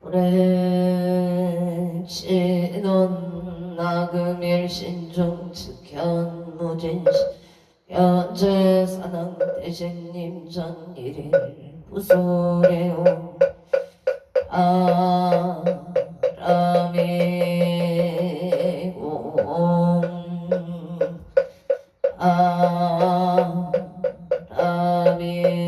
불행신원 나금일신중 측현무진시 현재사당 대신님 전일일 부소래요 아람이고 아람이 아멘.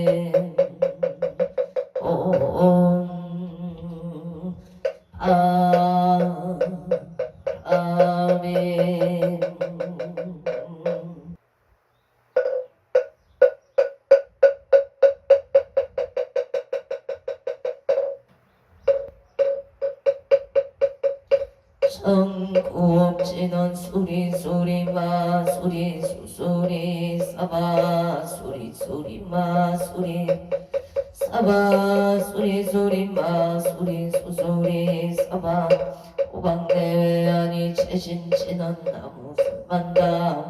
성구업진원 수리수리 마수리 수수리 사바 수리수리 마수리 사바 수리수리 마수리 수수리 사바 오방대외아니 최신진원 나무 삼만다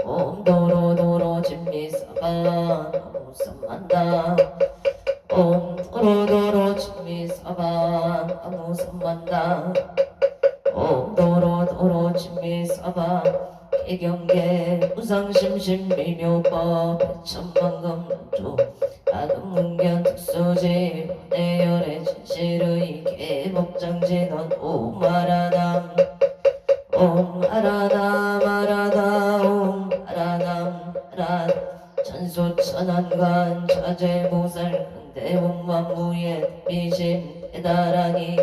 옴도로도로 진미사바 나무 삼만다 옴도로도로 진미사바 나무 삼만다 옴도로도로 진미사바 개경계 무상심심 미묘법 천만금조 아금문견 특수지 내열의 진실의 개목장진원 옴아라담 옴아라담 아라다 옴아라담 아라 천수천안관 자재보살 근대원만무예 미심 대다라니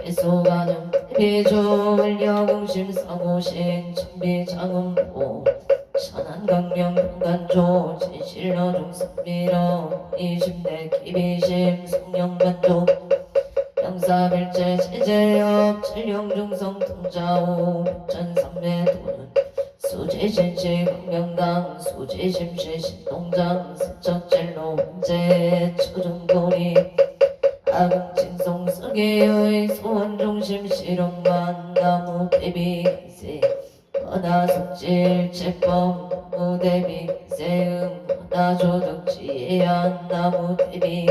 계속하는 비조을 여공심 사고신 천비장음보 천안강명 평간조 진실러중 선미러 이심대 기비심 성령반조 영사빌제 제재업 칠령중성 통자오 백전삼매도는 수지신시 광명당 수지심시 신동장 세척젤로 문제 초중거리 아금칭송 서계의 소원중심 실험만 나무 대비세 은하숙질 채법 무대비 세음 은하조득지혜한 나무 대비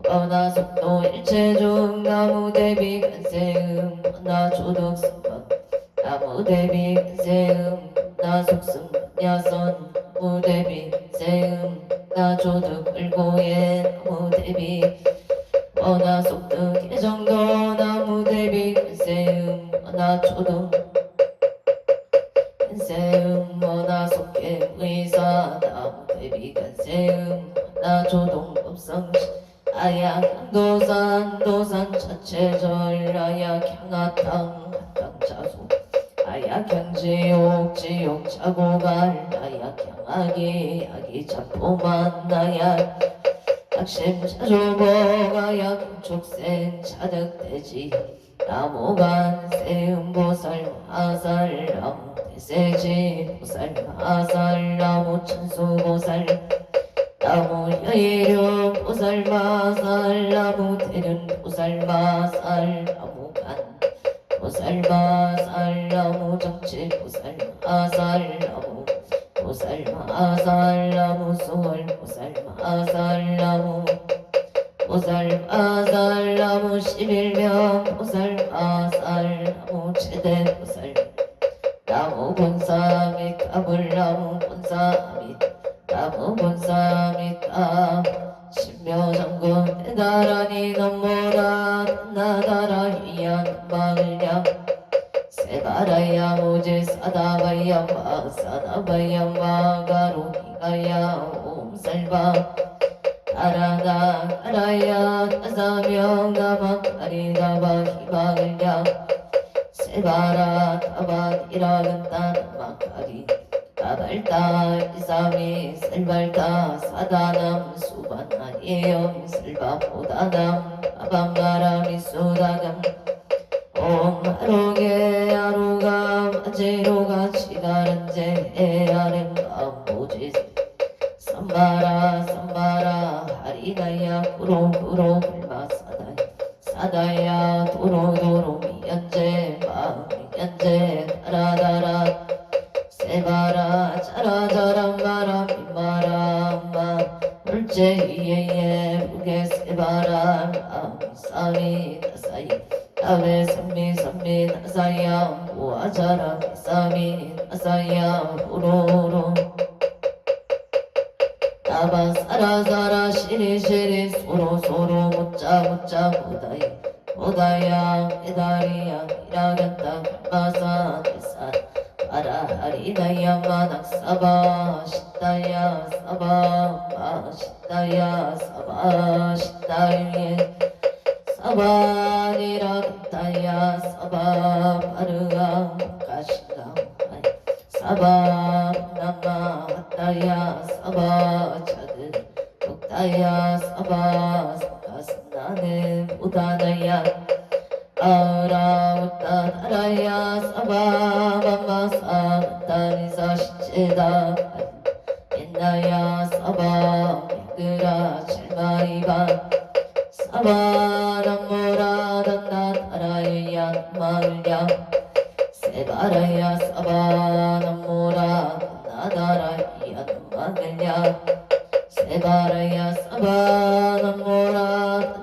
은하속도 일체중 나무 대비 간세음 은하조득성건 나무 대비 간세음 은하속승 야선 무대비 세음 은하조득 을고예 나무 대비 은하속득 개정도 나무 대비 간세음 은하초등 간세음 은하속계 의사 나무 대비 간세음 은하조동법성시 아약도산 도산 자체절 아약향아탕 한탕자소 아약향지옥 지옥 자고갈 아약향아기 아기 자포만 아약 악심 자조복 아약 촉생 차득대지 나무간 세음보살 마살 나무 대세지 보살 마살 나무 천수보살 나무 여의령 보살 마살 나무 대륜 보살 마살 나무간 보살 마살 나무 정치 보살 마살 나무 보살 마살 나무 소월 보살 마살 나무 보살 마살 나무 11명 보살 마살 나무 최대 보살 나무 본사 및 가불나무 본사 및 나무 본사 및 신묘장군 대다라니 넘보라 나다라 위안 마을량 세바라야 모제 사다바야 마 사다바야 마가로 기가야 옴살바 아라나 아라야 다사명 나마카리다바 희망을야 세바라 타바 이라근따 나마카리 따발따 이삼이 셀발따 사다남 수반나 예영 셀바보다남 아밤바라미 소다감 옴하로게 아로가 마제로가 치가른제 에아렘 아모지 삼바라 삼바라 하리나야 구로구로 불마사다야 사다야 도로도로 미연제 마미연제 다라다라 세바라 자라자라 마라 미마라 마 일체이에예 무게세바람 아미사미 나사이 다베 삼미 나사야 우아자라 미사미 나사야 후로로 나바사라사라 시리시리 소로소로 묻자 무다야 에다리야 이라간다 마사 데사 아라하리다야 마낙사바 시다야 사바 마시다야 사바 시다유예 사바니라간다야 사바 바르가 가시다 사바 나마 하다야 사바 차드 독다야 사바 사가스나네 우다다야 아라우따다라야 사바 마마사 다니사 시체다 옛나야 사바 미끄라 칠마이바 사바 남모라 단나다라야 마을야 세바라야 사바 남모라 나다라야 마을야 세바라야 사바 남모라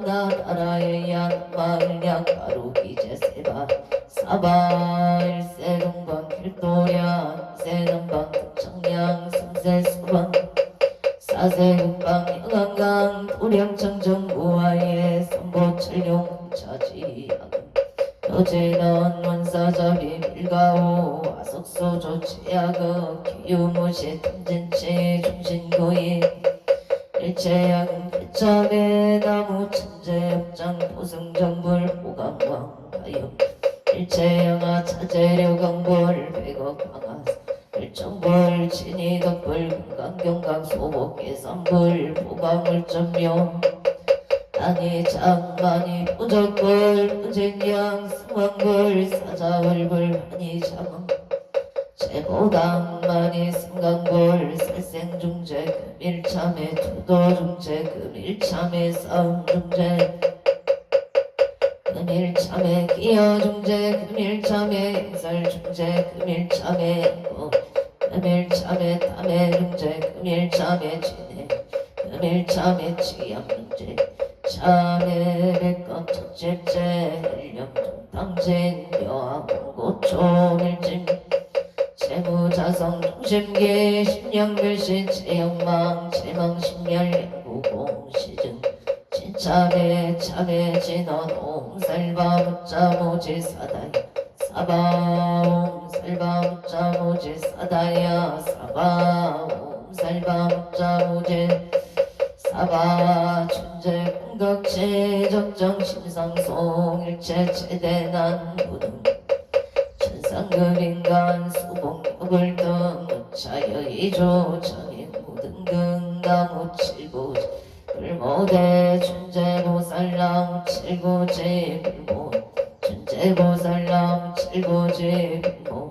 나다라야 마을야 가루기제 세바 사바 일세동방 길도량 세남방 청량 삼세수방 사세국방 영안강 도량청정 무아예 삼보철룡 차지야금 어제넌 원사자비 밀가오 아석소 조치야그 기유무시 탐진치 중신고이 일체야금 일참에 나무 천재업장 보승정불 보강왕 가영 일체영아 차재료강불 백억강아 일정불 진이덕불 금강경강 소복계산불 보강물점명 아니 장만이 부적불 우진양 승왕불 사자월불 아니 장왕 제보당만이 승강불 살생중재 금일참에 투도중재 금일참에 싸움중재 금일참에 기여중재 금일참에 행설중재 금일참에 연구 금일참에 탐해중재 금일참에 진해 금일참에 치양중재 참에 백건 첫째째 일령중 당진 여왕고초밀진 재무자성 중심계 심령멸신 재영망 재망심열 양구공시증 진참에 참에 진원 옴살바무자모지 사다야 사바 옴살바무자모지 사다야 사바 옴살바무자모지 사바 천재 공덕체 적정 심상송 일체 최대난 무등 천상금인간 수봉력을 등 차여이조 정인 무등등 나무 칠구 불모대 천재보살나무 칠구지 불모 천재보살나무 칠구지 불모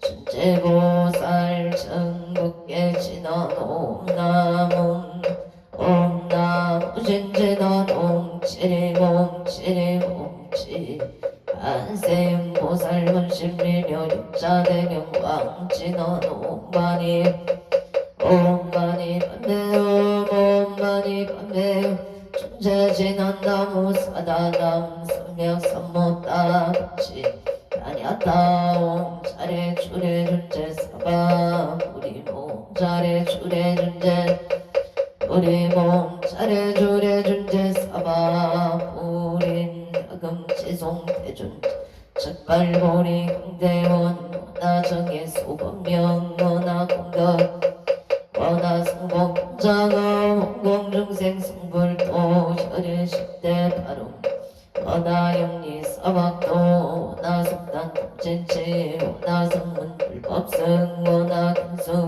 천재보살 전국계 진원 옴나문 옴나무진진원 옴치리옴치리옴치 안세음보살문심리묘 육자대명 왕진원 옴마니 옴마니 반대옴 옴마니 반대옴 천재진원나무 사다남 삼명삼모따같이 다냐따옴 자래주래 준재 사바 우리몸 자래주래 준재 우리 몸 차례주례 준재 사바 우린 야금지송 대준 첫발보리 강대원 원하정의 소범명 원하공덕 원하승복 장어 홍공중생 승불도 혈일십대 바로 원하영리 사박도 원하성단 탐진치 원하성문 불법승 원하금수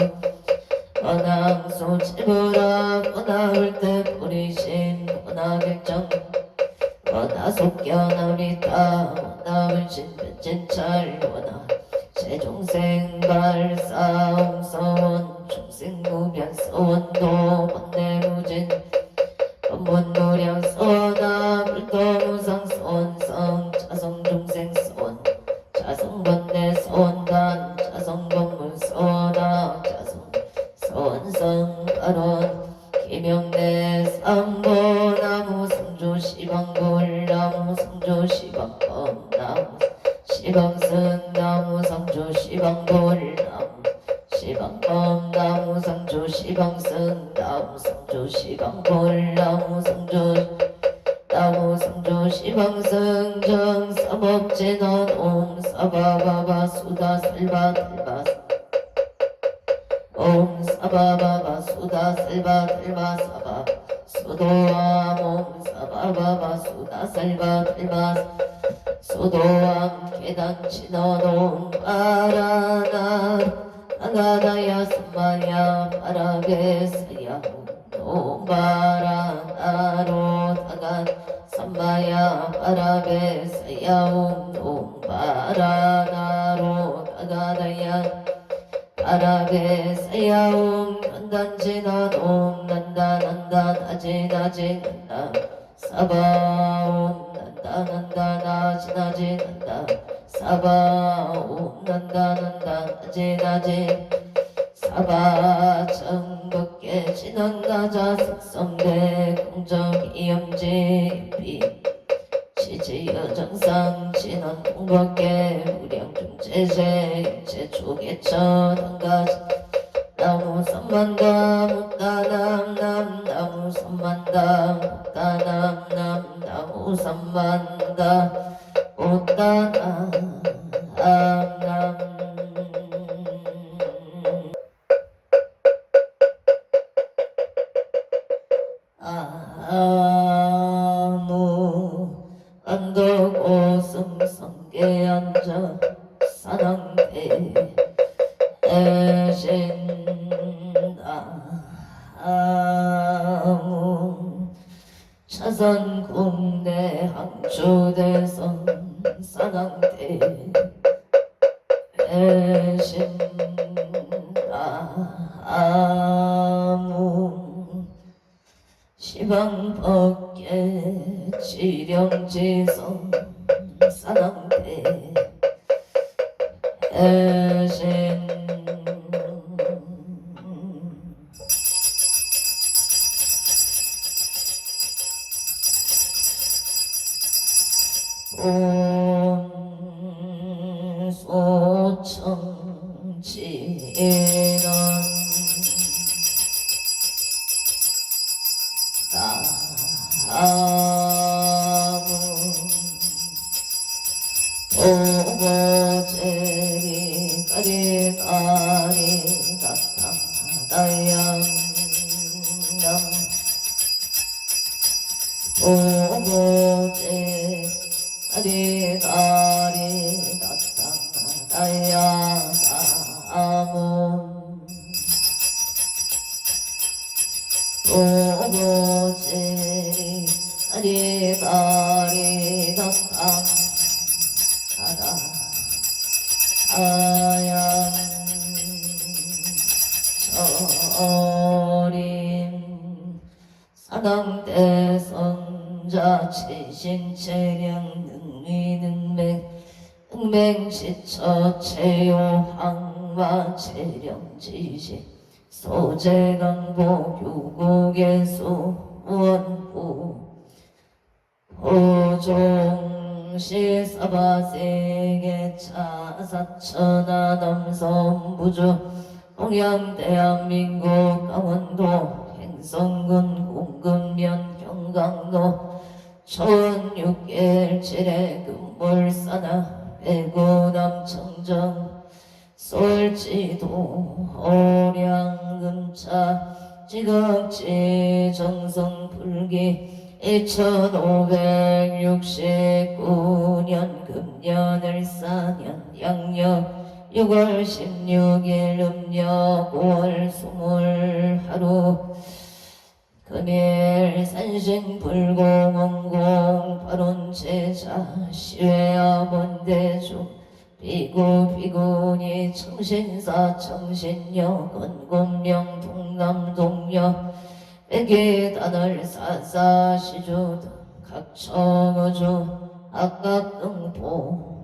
원항소 칠부락 원하울때 뿌리신 원하객정 원하속견나리타 원하울신 변진찰 원하 세종생 발사홍서원 중생무변 서원도 번뇌무진 번문노량 서원하 불도무상 서원성 자성중생 서원 자성번뇌 서원단 자성번문 서원하 자성 서원성 발원 김영대 삼보나무 성조 시방골나무 성조 시방검나무 시방승나무 성조 시방골나무 시방검나무 성조 시방승나무 성조 시방골나무 성조 나무 성조 시방승정 사법제넌 옴 사바바바 수다 설바 들바 옴 사바바바 수다 설바 들바 사바 수도암 옴 사바바바 수다 설바 들바 수도암 계단 치넌 옴 바라나 나가다야 스마야 바라게 사야 옴 바라나로 다간 삼마야 바라게 사야옴 바라나로 다가다야 바라게 사야옴 난단지난 옴 난다 나지 난다 사바옴 난다 나지 난다 사바옴 난다 나지 사바 정법계 진원나자 색성대 공정이염지비 시지여정상 진원 공법계 무량중제제 제초계천 한가지 나무 선만다 못다남 나무 선만다 못다남 나무 선만다 못다남 아무 안덕오승성계 앉아 사랑대 애신다 아무 차선 국내 항주대선 사랑대 애신다 아무 시방법계 지령지성 사랑대 애신 온소청지는 나무 오고제리 까리까리 다다다양 오고제 까리까리 다다다양 나무 오고제리 까리까리 다다다다 아양 저림 사당대 선자 최신체량 능맹시처 체요항마 체령지시 소재강보 유국의수 원후 호종시 사바세계 차사천하 남성부주 동양대한민국 강원도 행성군 공급면 경강도 천6개일칠의 금물사나 배구남청정 솔지도 호량금차 지각지 정성불기 1569년 금년을사년 양력 6월 16일 음력 5월 20하루 금일 산신불공원공 발원제자 시외아본대중 비구비구니 청신사 청신여 건곤명 동남동여 백계단을 사사시주 각청어주 악각등포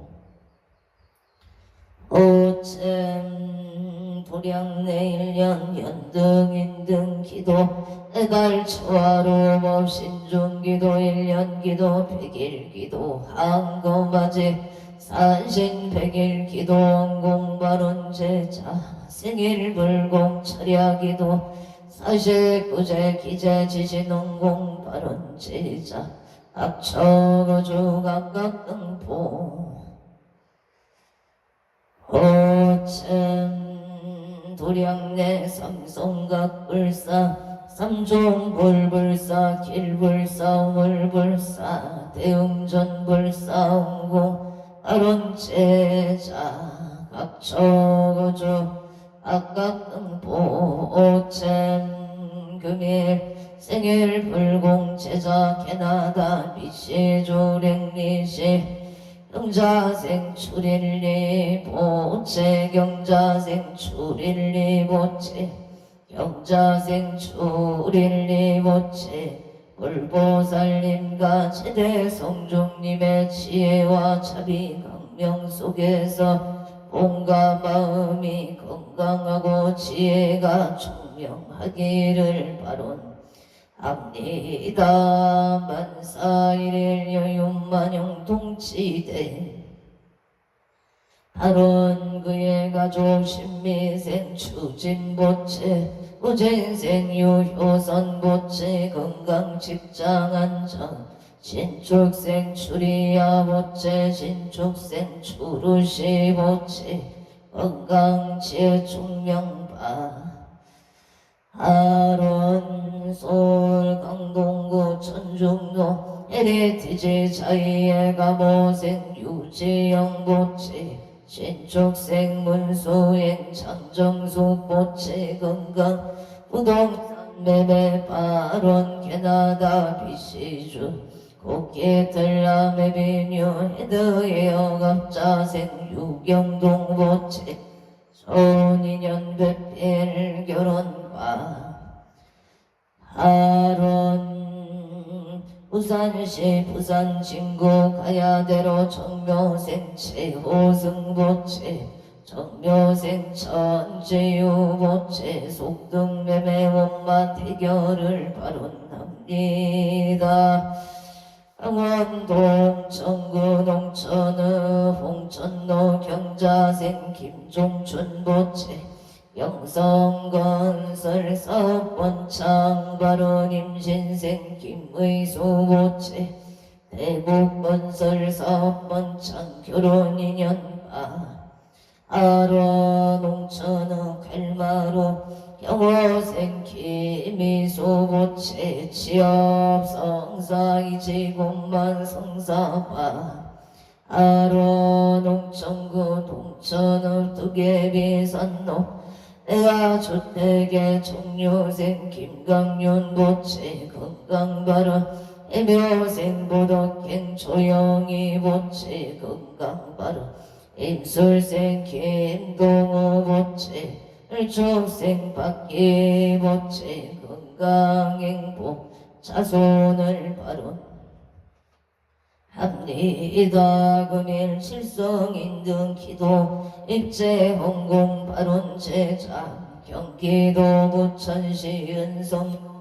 오참 도량내일년 연등인등 기도 애달 초하루 법신중 기도 일년 기도 백일 기도 항거맞이 산신 백일 기도 원공발원 제자 생일 불공 철야 기도 사실구제 기재 지신원공 발원 제자 악처거주 각각 등포 오참 도량내 삼성각 불사 삼종 불불사 길불사 물불사 대웅전 불사 웅공 발원 제자 각처거주 각각 등포 오참 금일 생일 불공 제자 캐나다 비시 조랭리시 경자생 출일리 보채 경자생 출일리 보채 경자생 출일리 보채 불보살님과 최대성중님의 지혜와 자비 강명 속에서 몸과 마음이 건강하고 지혜가 총명하기를 바론합니다. 만사일일 여윤만용 동치대 바론 그의 가족 신미생 추진보채 우진생 유효선보채 건강직장안정 신축생 추리야보채 신축생 추루시보채 건강지혜 총명바 아론 서울 강동구 천중로 헤리티지 자이의 가보생 유지영보채 신축생 문수행 창정수보채 건강 부동산 매매 바론 캐나다 비시주 곡기들라메 비뉴 헤드에어 갑자생 유경동 보채 손인연 배필 결혼과 하론 부산시 부산진구 가야대로 정묘생 최호승보채 정묘생 천재유보채 속등매매 원마 대결을 발언합니다. 강원도 홍천구 농천읍 홍천로 경자생 김종춘보채 영성건설 사업원 창발원 임신생 김의수보채 대북건설 사업원 창 결혼인연바 아론 홍천읍 갈마루 영호생 김이수보채 취업 성사 이지공만 성사바 아론 홍천구 동천읍 두개비산로 내가 주택의 종료생 김강윤보채 건강발원 애묘생 보덕행 조영희보채 건강발원 임술생 김동호보채 일축생 박기보채 건강행복 자손을 발언합니다. 금일 칠성인등 기도 입제 홍공 발언 제자 경기도 부천시 은성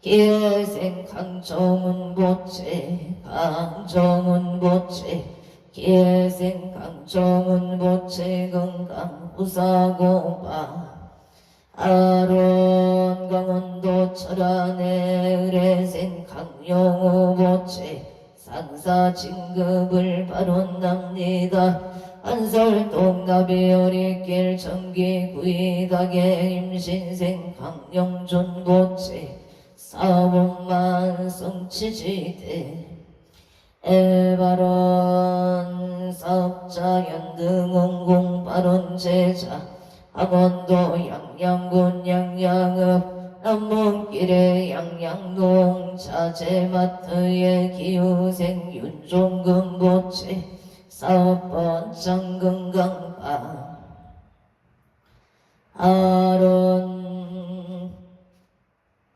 기회생 강정훈 보채 강정훈 보채 기회생 강정훈 보채 건강 부사고바 아론 강원도 철안의 의뢰생 강용우 보채 상사 진급을 발언합니다. 한설동 나비어리길 전기 구이닥의 임신생 강영준 보채 사복만 성치지대 에바론 사업자 연등원공 발언 제자 강원도 양양군 양양읍 남문길의 양양동 자재마트의 기후생 윤종금 보채 사업번 장건강바 아론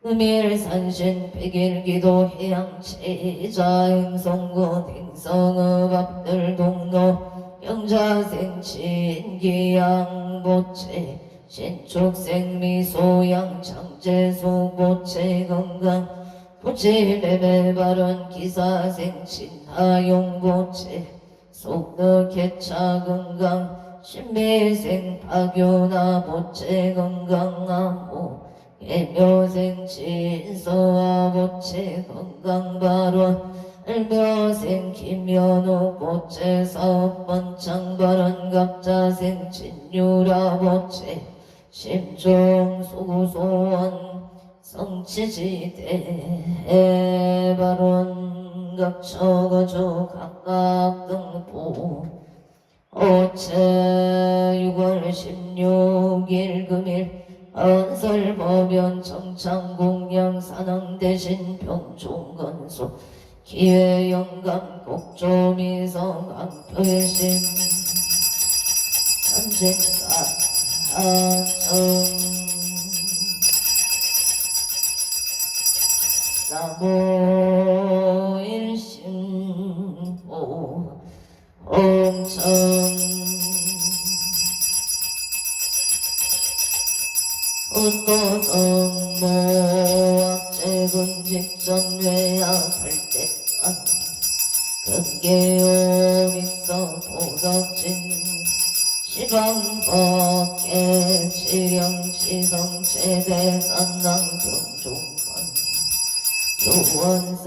금일산신 백일기도 해양체자 행성군 행성읍 앞들동로 영자생친 기양보채 신축생미소양 장제소보채 건강 보채매매 발언 기사생친 하용보채 속덕개차 건강 신미생 파교나 보채 건강암호 개묘생친 서화보채 건강발원 을묘생 김연호 보채 사업번창발원 갑자생친 유라보채 심중소구소원 성치지대 발원 각처거주 각각 등보 오체 6월 16일 금일 언설법연 청창공양 산왕대신 병종건소 기회영감 곡조미성 강표일심 삼진가 하정 나무일심보 홍천 웃도성모 악재군직전외야 발대간 급계요 믹성 보덕진 시방법계 치령치성 최대산당 경종관 요원승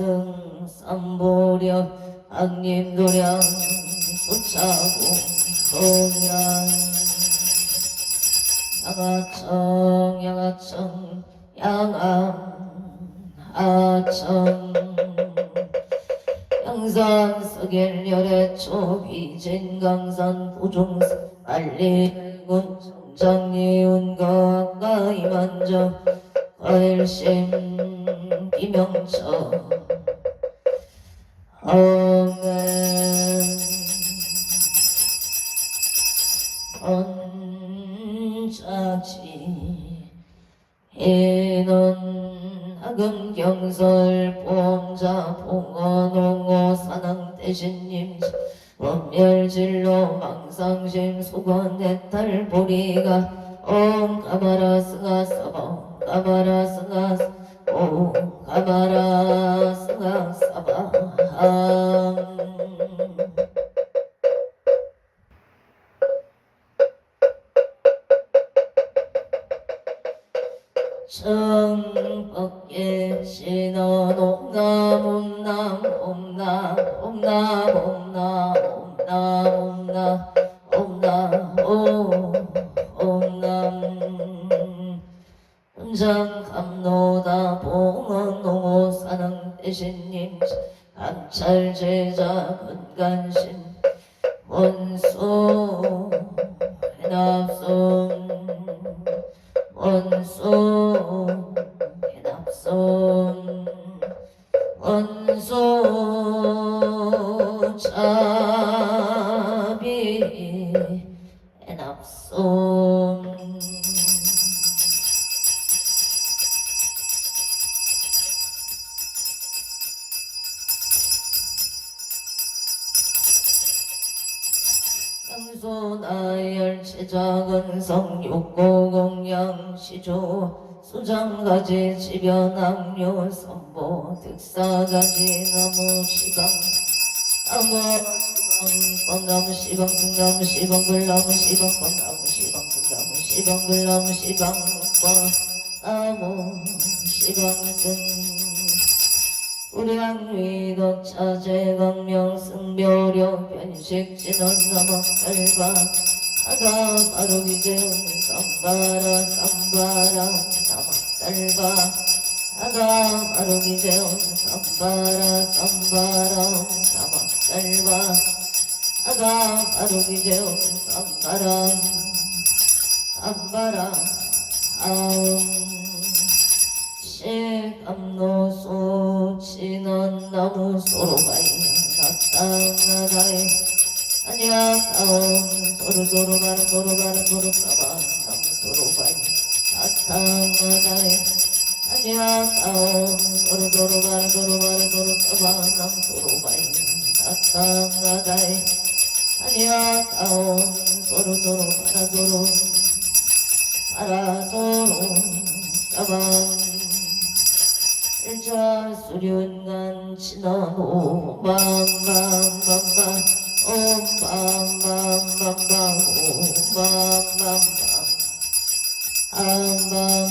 삼보력 악림도량 수차고 동양 양아청 양암하청 양산 서길열의 초비진 강산 부종산 알리군 청장리운과 가이만저 과일심 비명처 엉은 언자지 해는 하금경설 보험자 봉헌홍호 산왕대신님 원멸진로 망상심 수건해탈 보리가 옴 가마라 승하 사바 가마라 승하 옴 가마라 승하 사바 청법계 신원 옴남 옴남 옴남 옴남 옴남 옴남 옴남 옴남 옴남 은장감노다 봉헌홍호 산왕대신님 감찰제자 건간신 원수 해납손 원수 해납손 원수 자비 해납손 양소나열 체작은성 육고공양 시조 수장가지 지변악료 선보 득사가지 나무시방 나무시방 뻥나무시방 불나무시방 뻥나무시방 승나무시방 불나무시방 나무시방승 우량위덕 차제광명 승묘력 변식진원 나막살바 하가 바로기재운 쌈바라 나막살바 하가 바로기재운 쌈바라 나막살바 하가 바로기재운 쌈바라 시감노소 진원나무 소로바이 나타나다이 아니야다옴 소로소로바라 소로싸바 나무 소로바이 나타나다이 아니야다옴 소로소로바라 소로싸바 나무 소로바이 나타나다이 사냐다운 서로서로 바라서로 사방 일차 수륜간 진원호 밤밤밤밤 밤밤밤밤밤 밤밤밤밤 한밤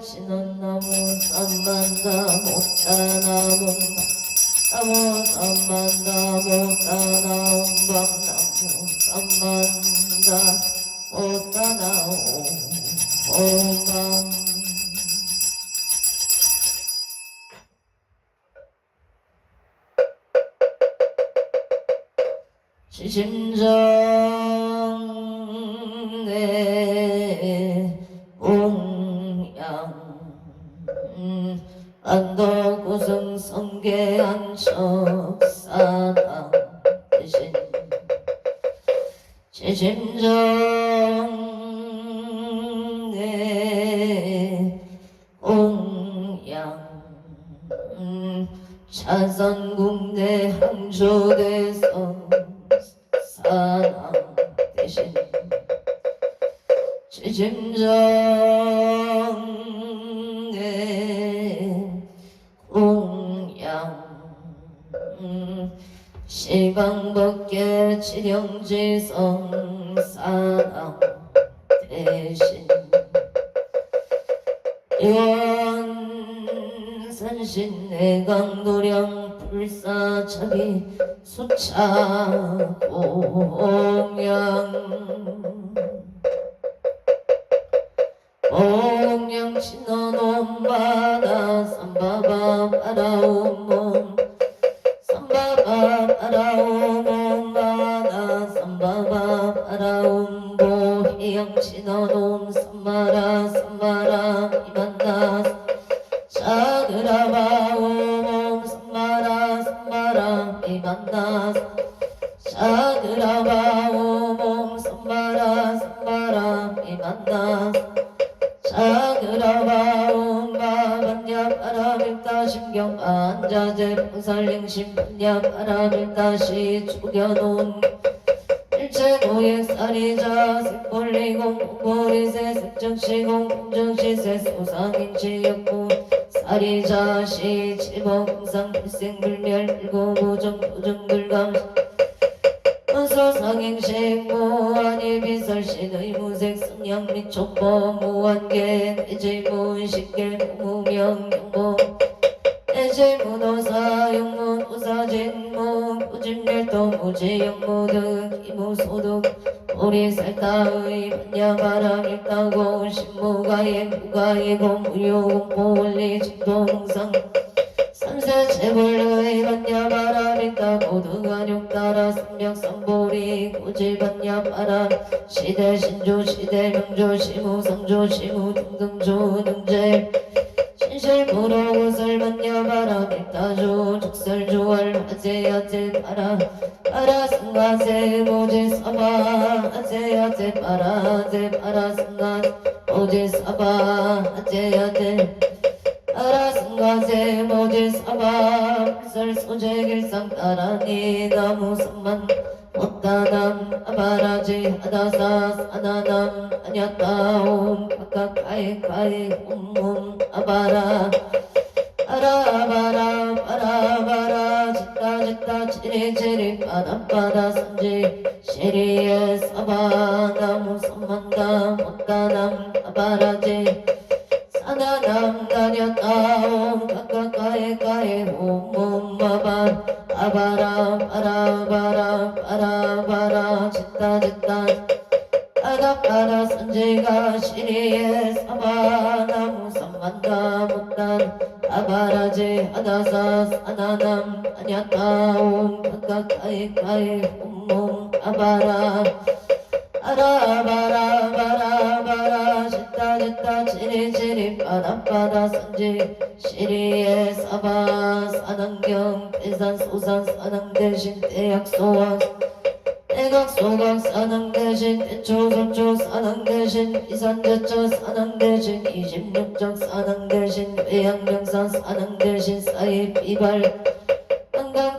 진원나무 삼만나무 따나무 나무 삼만나무 따나무 밤나무 삼만나무 따나무 밤 지심정내 공양 안도구승 성계안척사당 대신 지심정내 공양 차선국내 항조대성 사랑 대신 지심정의 공양 시방법계 지령지성 사랑 대신 이원산신 내강도량 불사차기 수차 공양 신원옴 바다 삼바바 바라옴 삼바바 바라옴 바다 삼바바 바라옴 보희양 신원옴 삼바라 이만나 사그라바옴 삼바라 이만나 사그라바옴 삼바라 이만나 사그라바옴 바반야 바라밀다 신경 안자제 풍살링심 반야 바라밀다시 죽여놓은 일체 고액살이자 색벌리공 공보리세 색정시공 공정시세 소상인시 역부 살이자시 칠범공상 불생불멸 일고무정 부정불감 서상행식 무한이 비설신의 무색 성냥 및 촉보 무한계 대제무식계 무명경보 대제무도사 영무도사진무 구진멸도 무지영무 등 기무소득 오리살다의 반야바람일다고 신무가의 무가의고 무효공포 원리 직도농상 삼세 재벌의 반야바람일다 고등한용 따라 삼력삼보리 고질반야바람 시대 신조 시대 명조 시무 성조 시무 등등조 등재 신실부로 구설 반야바람일다조 죽설조월 하제야제 바라 바라 승가세 모제 사바 하제야제 바라 제 바라 승가 모제 사바 하제야제 아라승가세 모질사바 불설소재길상 따라니 나무성만 못다남 아바라지 하다사 사나남 아냐따옴 각각 가에 홈홈 아바라 아라바라 바라바라 짓다 지리지리 바다바다 산지 시리에 사바 나무성만다 못다남 아바라지 사나남 다녔다옴 각각 가에 홈홈 아바라 바라바라 짓다 아다바라 산지가 시리에 사바 나무 삼만다 못단 아바라지 하다사 사나남 아냐따옴 각각 가에 홈홈 아바라 아라바라 짓다 지리지리 바다바다 산지 시리에 사바 사당경 대산 소산 사당 대신 대약소원 대각소각 사당 대신 대초소초 사당 대신 이산대처 사당 대신 26적 사당 대신 외양명산 사당 대신 사입 이발 한강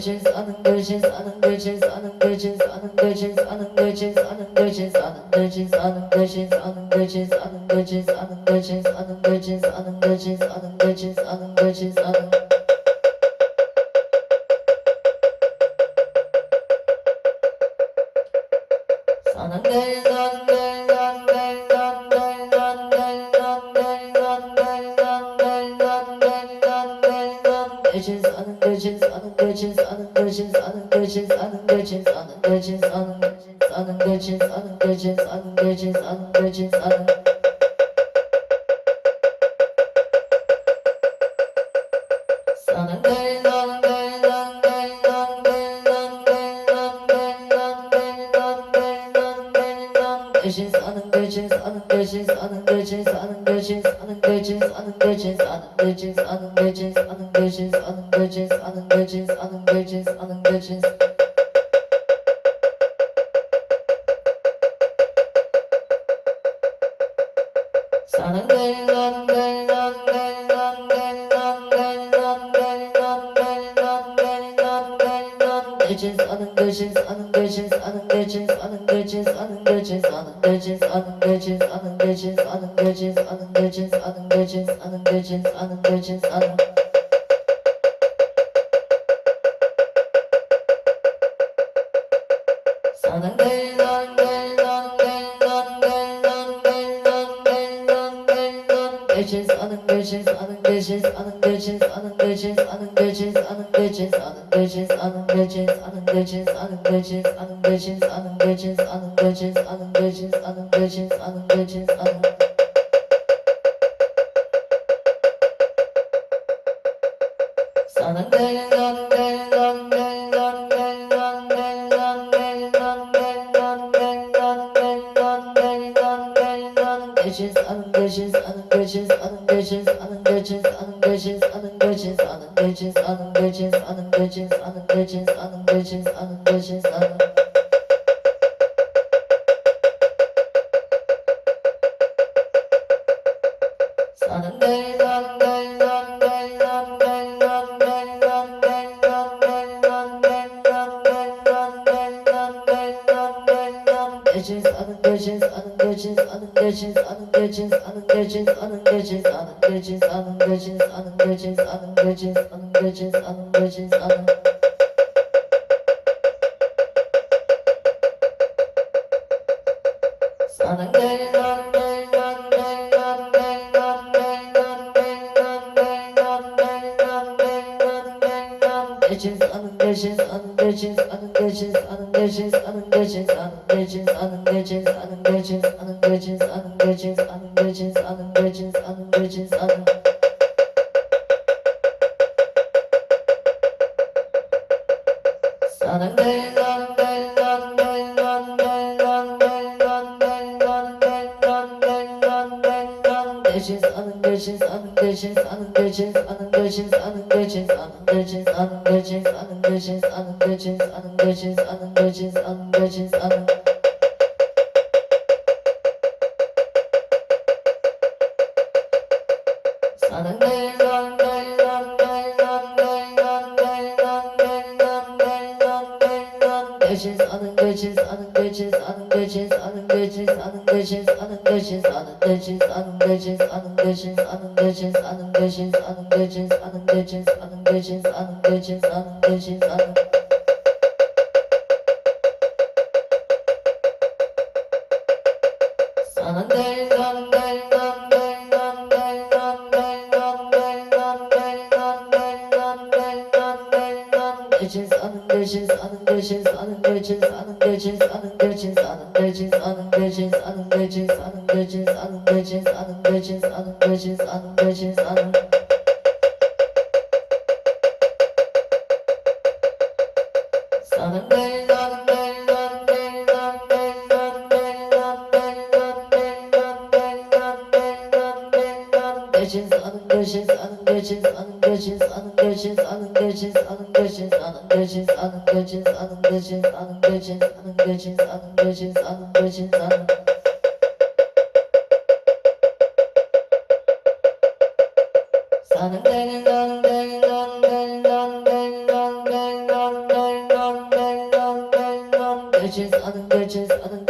bitches, I'm bitches, I'm bitches, I'm bitches, I'm bitches, I'm bitches, I'm bitches, I'm bitches, I'm bitches, I'm bitches, I'm bitches, I'm bitches, I'm bitches, I'm bitches, I'm bitches, I'm bitches, I'm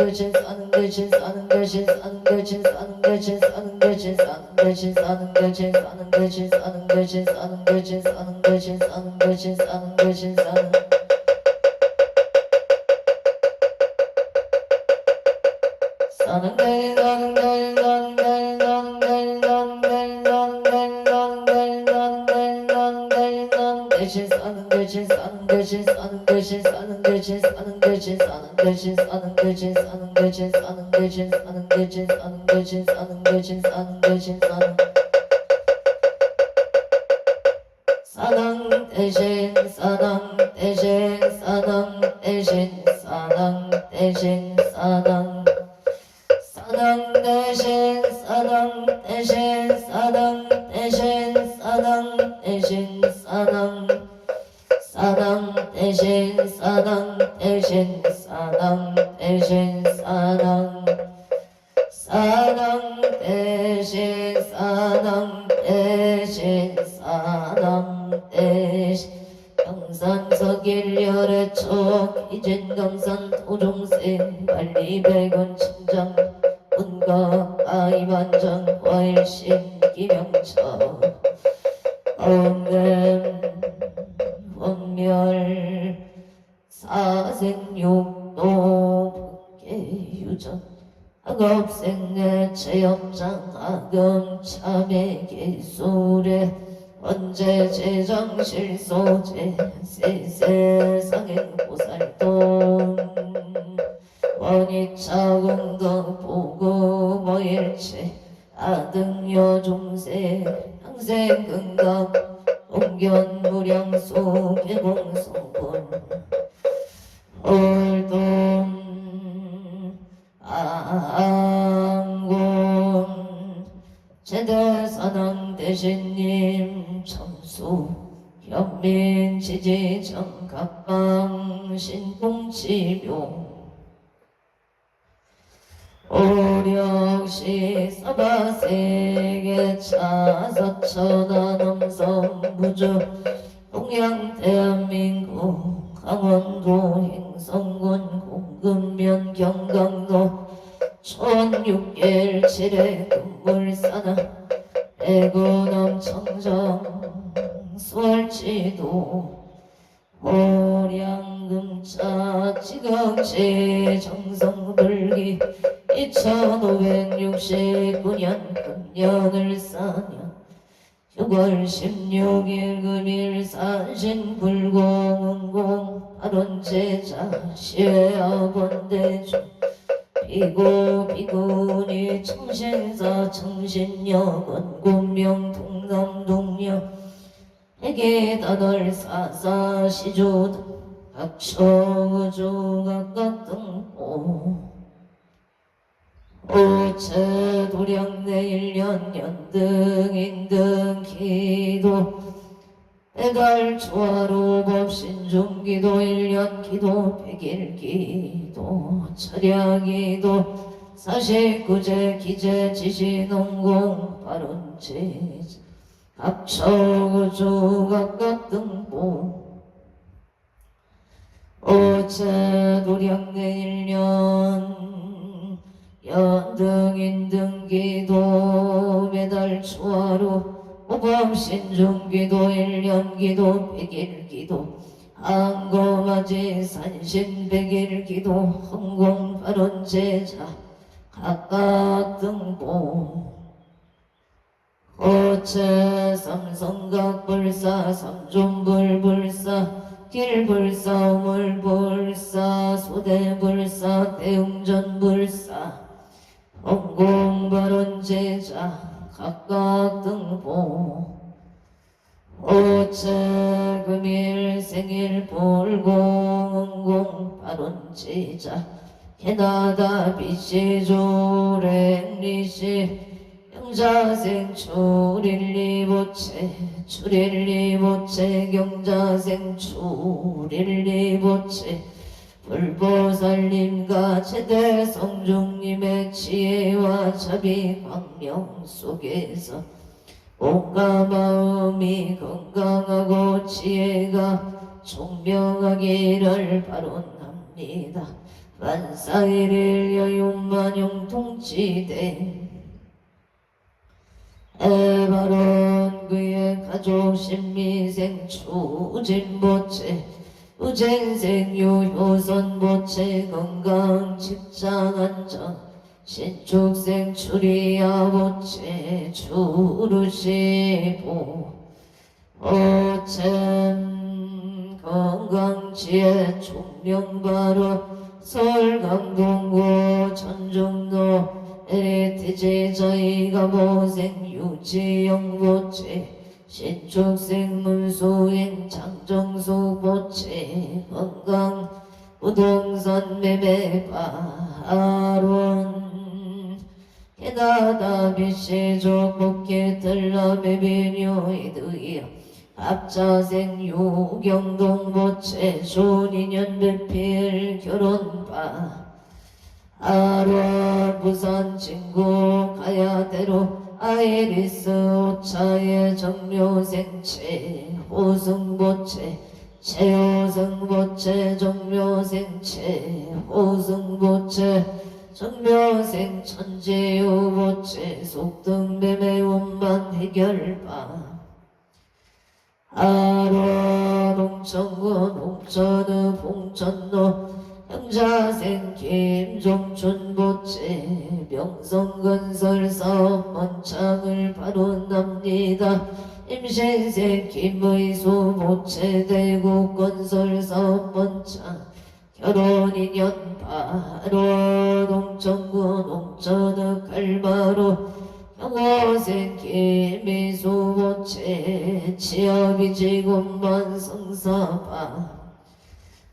것이 사는 것이 사는 것이 사는 것이 사는 것이 사는 것이 사는 것이 사는 것이 사는 것이 사는 것이 사는 것이 사는 것이 사는 것이 사는 것이 사는 사는 것이 사는 것이 사는 것이 사는 것이 사는 것이 사는 것이 사는 것이 사는 것이 사는 것이 사는 것이 사는 것이 사는 것이 사는 것이 사는 것이 사는 것이 사는 것이 사는 것이 사는 사랑 대신 사랑 대신 사랑 대신 사랑 대신 사랑 사랑 대신 사랑 대신 사랑 대신 사랑 대신 사랑 사랑 대신 사랑 대신 사랑 대신 사랑 사랑 대신 사랑 대신 사랑 대신 경산서길 열애척 이진강산 도종생 관리백원 천장 운가 아이반장 과일신 기명처 언냄 원멸 사생육도 북계유전 학업생내 체업장 악음 참회 기술에 언제 재정실소재 세상행 보살돈 원이차공덕 보고 모일체 아등여중세 항생근각 옹견무량소 개공소본 홀돈 안공 제대사당 대신님 청수 현민지지정 각방 신봉치묘 오력시 사바세계 차서천안음성부주 동양대한민국 강원도 행성군 공금면 경강도 촌육길 칠해 금물사나 대구남 청정 수월지도 호량금차 지경시 정성불기 2569년 금년을 사냐 6월 16일 금일 산신불공운공 발원제자 시외학원대주 비구니 청신사 청신여건 군명 동남동녀 해계단월 사사시조 각초우주 각각등호 오체도량내 일년 연등인등 기도 배달 초하루 법신중기도 일년 기도 백일기도 철야기도 사십구제 기제 지시농공 발언제 합초우주 각각등보 오체도량내 일년 연등인등기도 매달 초하루 오법신중기도 일년기도 백일기도 항거맞이 산신백일기도 흥공발원제자 각각등보 오체 삼성각불사 삼존불불사 길불사 우물불사 소대불사 대웅전불사 홍공발원제자 각각등보 오체 금일 생일 불공운공 발원제자 캐나다 비시조랭리시 경자생 출일리보체 경자생 출일리보체 불보살님과 제대성중님의 지혜와 자비 광명 속에서 몸과 마음이 건강하고 지혜가 총명하기를 바론합니다. 만사일일 여윤만용 통치대 에바론 그의 가족 신미생 추진보채 우젠생 유효선보채 건강 직장안정 신축생 추리야보채 추루시보 오챔 건강지혜 총명바로 서울강동구 전중로 에리티지 저희가보생 유지영보채 신축생 문수행 장정수보채 건강 부동산 매매바론 게다다비시족 복귀들라매비뇨이드이여 합자생 유경동보채 조인년 배필 결혼바 아론 부산 진구 가야대로 아이리스 오차의 정묘생채 호승보채 최호승보채 정묘생채 호승보채 정묘생 천지우보채 속등매매원만 해결바 아론 홍천군 홍천읍 홍천로 형자생 김종춘보채 명성건설사업 원창을 발언합니다. 임신생 김의수보채 대구건설사업 원창 결혼인연 바로 홍천군 홍천읍 갈마로 형호생 김의수보채 취업이지군만 성사바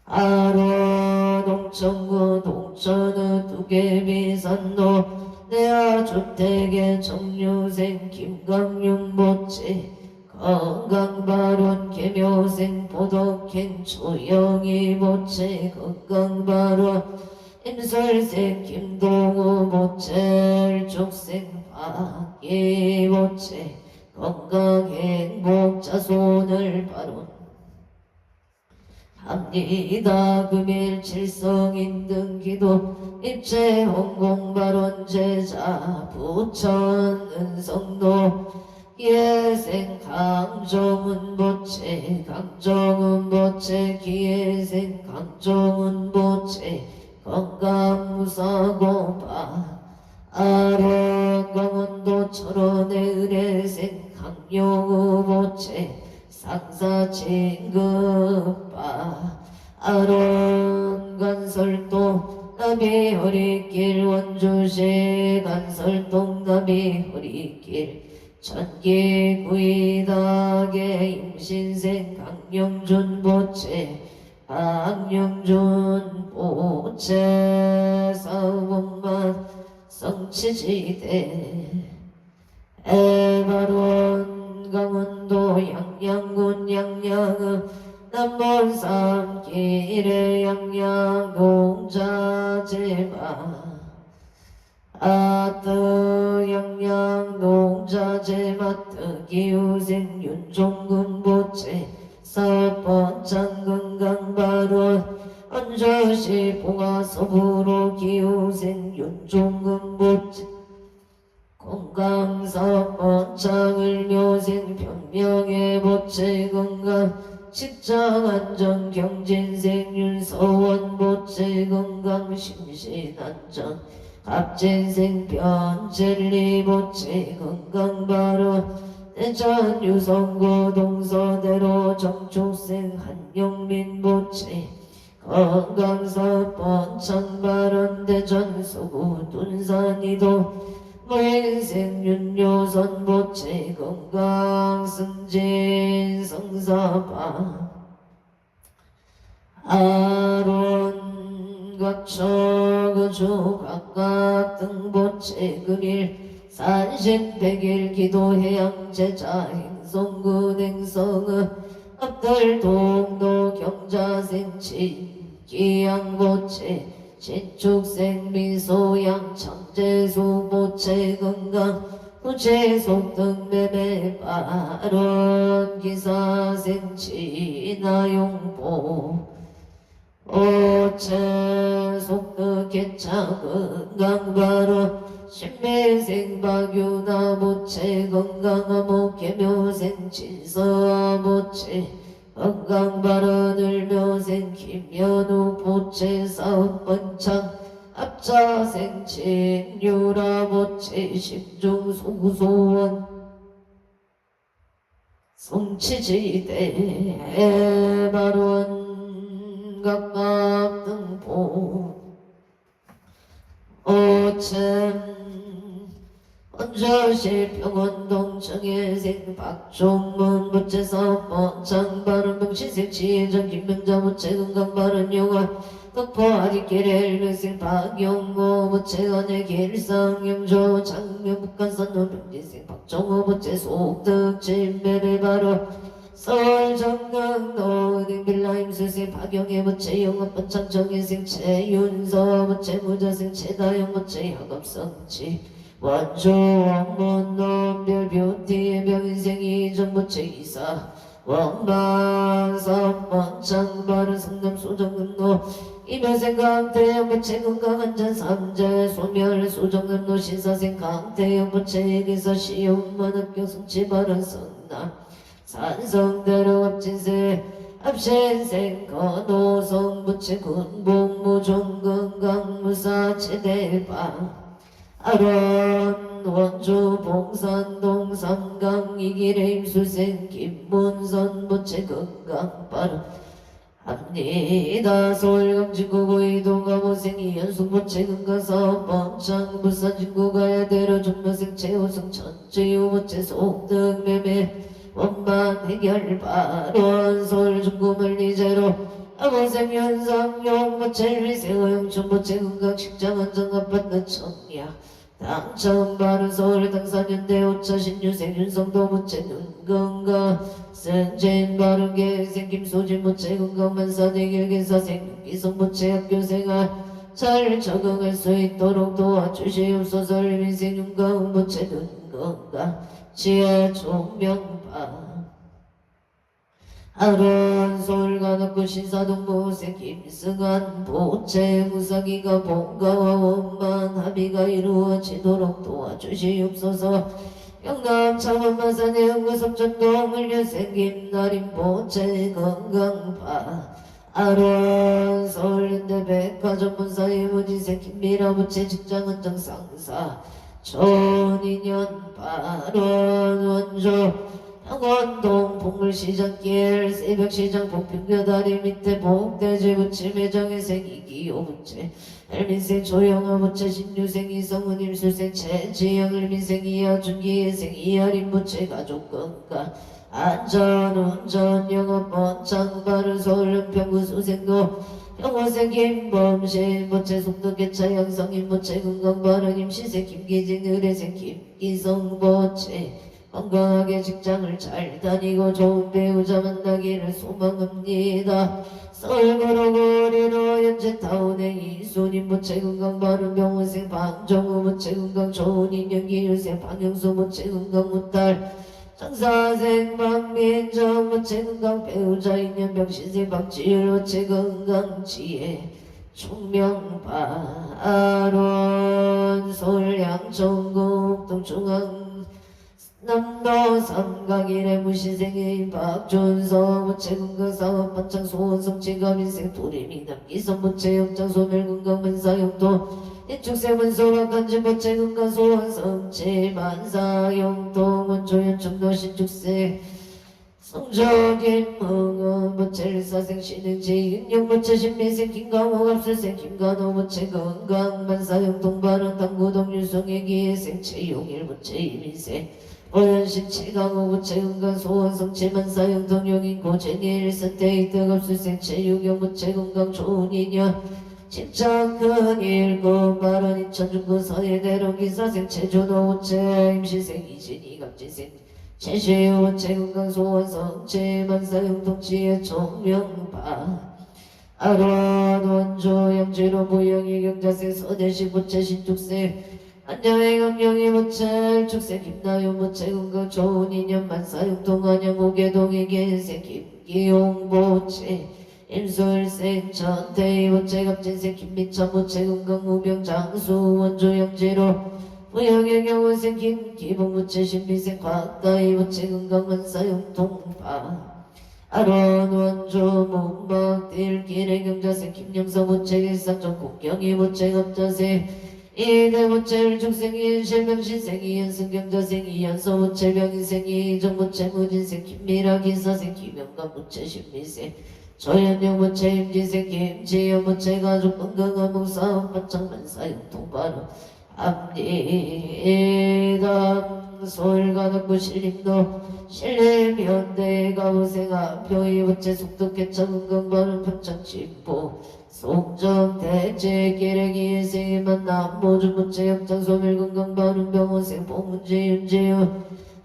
아론 홍천군 홍천읍 두개비산로 내아주택의 정류생 김강윤보채 건강발원 개묘생 보덕행 조영희보채 건강발원 임설생 김동우보채 일족생 박예보채 건강행복 자손을 발원 합니다. 금일 칠성인 등기도 입체 홍공발원 제자 부천 은성도 예생 강정은보채 강정은보채 기예생 강정은보채 건강무사고바 아론 강원도 철원의 의뢰생 강용우보채 상사진급바 아론 간설동 나비허리길 원주시 간설동 나비허리길 천기구이닥의 임신생 강영준보채 강영준보채 사업원만 성치지대 에바론 강원도 양양군 양양읍 남본산 길의 양양 농자재마 아뜨 양양 농자재마트 기후생 윤종근보채 사업번창 건강발원 언저시 봉화서부로 기후생 윤종근보채 건강사업 번창을 묘생 변명의 보채 건강 직장안전 경진생 윤서원보채 건강 심신안전 갑진생 변젤리보채 건강발원 대전 유성구 동서대로 정축생 한영민보채 건강사업 번창발원 대전 서구 둔산이도 무인생 윤요선보채 건강승진 성사바 아론 각처거주 각각 등보채 금일 산신백일 기도해양제자 행성군 행성읍 앞들동로 경자생치 기양보채 신축생 미소양 청재수보채 건강 부채속 등매매 빠른 기사생치 나용보 오체 속득개차 건강바로 신매생박유나무체 건강아무개묘생 진서아무체 건강바른을묘생 김연우 보체 사업번창 합자생친 유라보체 십중소소원 성치지대 바론 각각등보 오천 원저시 평원동 정예생 박종문 부채사업 번창바른 명시생 지혜전 김명자 부채 건강바른 용화 덕포 아리길의 일명생 박용모 부채원의 길성영조 장명 북한선노 명지생 박정호 부채 속득 진배를 바로 서울 정강도 은행빌라 임수생 박영애 부채 영업 번창 정예생 최윤서 부채 무자생 최다영 부채 학업성지 원조 왕문놈 별뷰티 명인생 이정부채 이사 왕반삼 원창바른 성남 소정금노 이별생 강태영 부채 건강한전 삼재 소멸 소정금노 신사생 강태영 부채 기사 시용만 합격 성치바른 성남 산성대로 합진세 합신생 건호성 부채 군복무 종건강무사 최대방 아론 원주 봉산동 삼강 이길의 임수생 김문선 부채 건강바른 합니다 서울강진구구 이동가모생 이현숙 부채 건강사업 번창 부산진구 가야대로 종묘생 최우승 천지유 부채 속득 매매 원반 해결 바론 서울중구 물리제로 아고생 현상용 부채 리세호영 천부채 건강 식장 안전아파트 청약 당첨 바른 서울 당사년대 오차 신유생 윤성도 부채 눈건강 센진 바른 계생 김소진 부채 건강 만사대길 계사생 기성 부채 학교생활 잘 적응할 수 있도록 도와주시옵소서. 민생 윤가운 부채 눈건강 지혜 총명파 하루한 서울가덕구 신사동무생 김승한 보채 무사기가 본가와 원만 합의가 이루어지도록 도와주시옵소서. 영남 창원마산의 흥구석전동 을려생 김나림 보채 건강파 하루한 서울인대 백화점 본사의 무지생 김미라 부채 직장은 정상사 촌인연 발원 원조 창원동 복물시장길 새벽시장 복평교다리 밑에 복대지 부채 매정의 생이기호 부채 엘민생 조영아 부채 신유생 이성훈 임술생 최지영 을민생 이하준기 예생 이하림 부채 가족건강 안전운전 영업 번창 바른 서울 은평구 수생도 영호생 김범신 부채 속도개차 양성인 부채 건강바른 임시생 김기진 의뢰생 김기성 부채 건강하게 직장을 잘 다니고 좋은 배우자 만나기를 소망합니다. 서울거로거리로 현재타운의 이순인 부채 건강 바른 병원생 방정우 부채 건강 좋은 인연 기유생 방영수 부채 건강 무탈 장사생 박민정 부채 건강 배우자 인연 병신생 박지율 부채 건강 지혜 총명바론 서울 양천구 동중앙 남도 삼각일의 무신생의 박준서 부채 건강사업 번창 소원성 지갑인생 도리미 남기선 부채 영장 소멸 건강 만사용도 인축생 문소박 간지 부채 건강 소원성 지만사용도 원조연 충도 신축생 성적인 멍원 부채 사생 신은지 인영 부채 신미생 김강호 합술생 김간호 부채 건강 만사용 동바른 당구동 유성의 기회생 최용일 부채 이민생 오연신 최강호 부채 건강 소원성 최만사용 동용인 고쟁의 일선테이트 갑술생 최유경 부채 건강 좋은 인연 집착 큰 일곱 바른 인천중구 서예대로 기사생 최준호 부채 임시생 이진희 갑진생 최시우 부채 건강 소원성 최만사용 동치의 총명파 아로한 원조 양재로 부영이 경자생 서대식 부채 신축생 안녕의 강령이 부채 축생 김나윤 부채 건강 좋은 인연 만사용 동안영 오개동의 계생 김기용 부채 임술생 천태희 모체갑진생 김민찬 모체건강 무병장수 원조영재로 부영의 경원생 김기봉 모체 신비생 곽다희 모체건강 원사용통파 아론 원조 문박 딜길의 경자생 김영서 모체 일상전 국경이 모체 갑자생 이대 모체 중생 이실명신생 이연승 경자생 이연서 모체 병인생 이정 모체 무진생 김미라 기사생 김영감 모체 신미생 조현영 모체 임지생 김지연 모체 가족 건강한 목사업 반창만사 용통바로 압리담 서울가덕부 신림도 신림현대가 우생아 표의 모체 속독개차 건강바른 평창진보 송정 대체 기레기 일생이 만남 모주 모체 역장 소멸 건강바른 병원생 봉문지 윤지유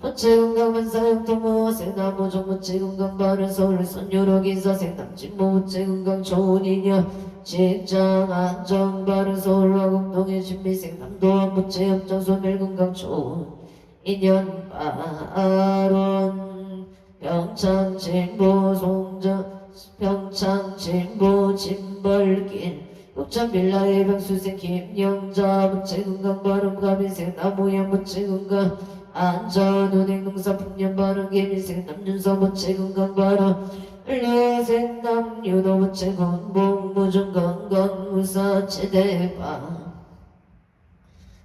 모체 건강만 사용통모생 나무종 모체 건강바른 서울 선유로 기사생 남진모 모체 건강 좋은 인연 직장 안정 바른 서울과 공동의 신미생 남도원 모체 역장 소멸 건강 좋은 인연 바론 평창진보 송정 평창진보 진벌길 옥천빌라의 병수생 김영자 모체 건강 바른 가민생 나무현 모체 건강 안전운행 농사 풍년 바른 개민생 남윤서 모체 건강 바른 을려생 남유도 모체 건봉 무중 건강 무사 체대바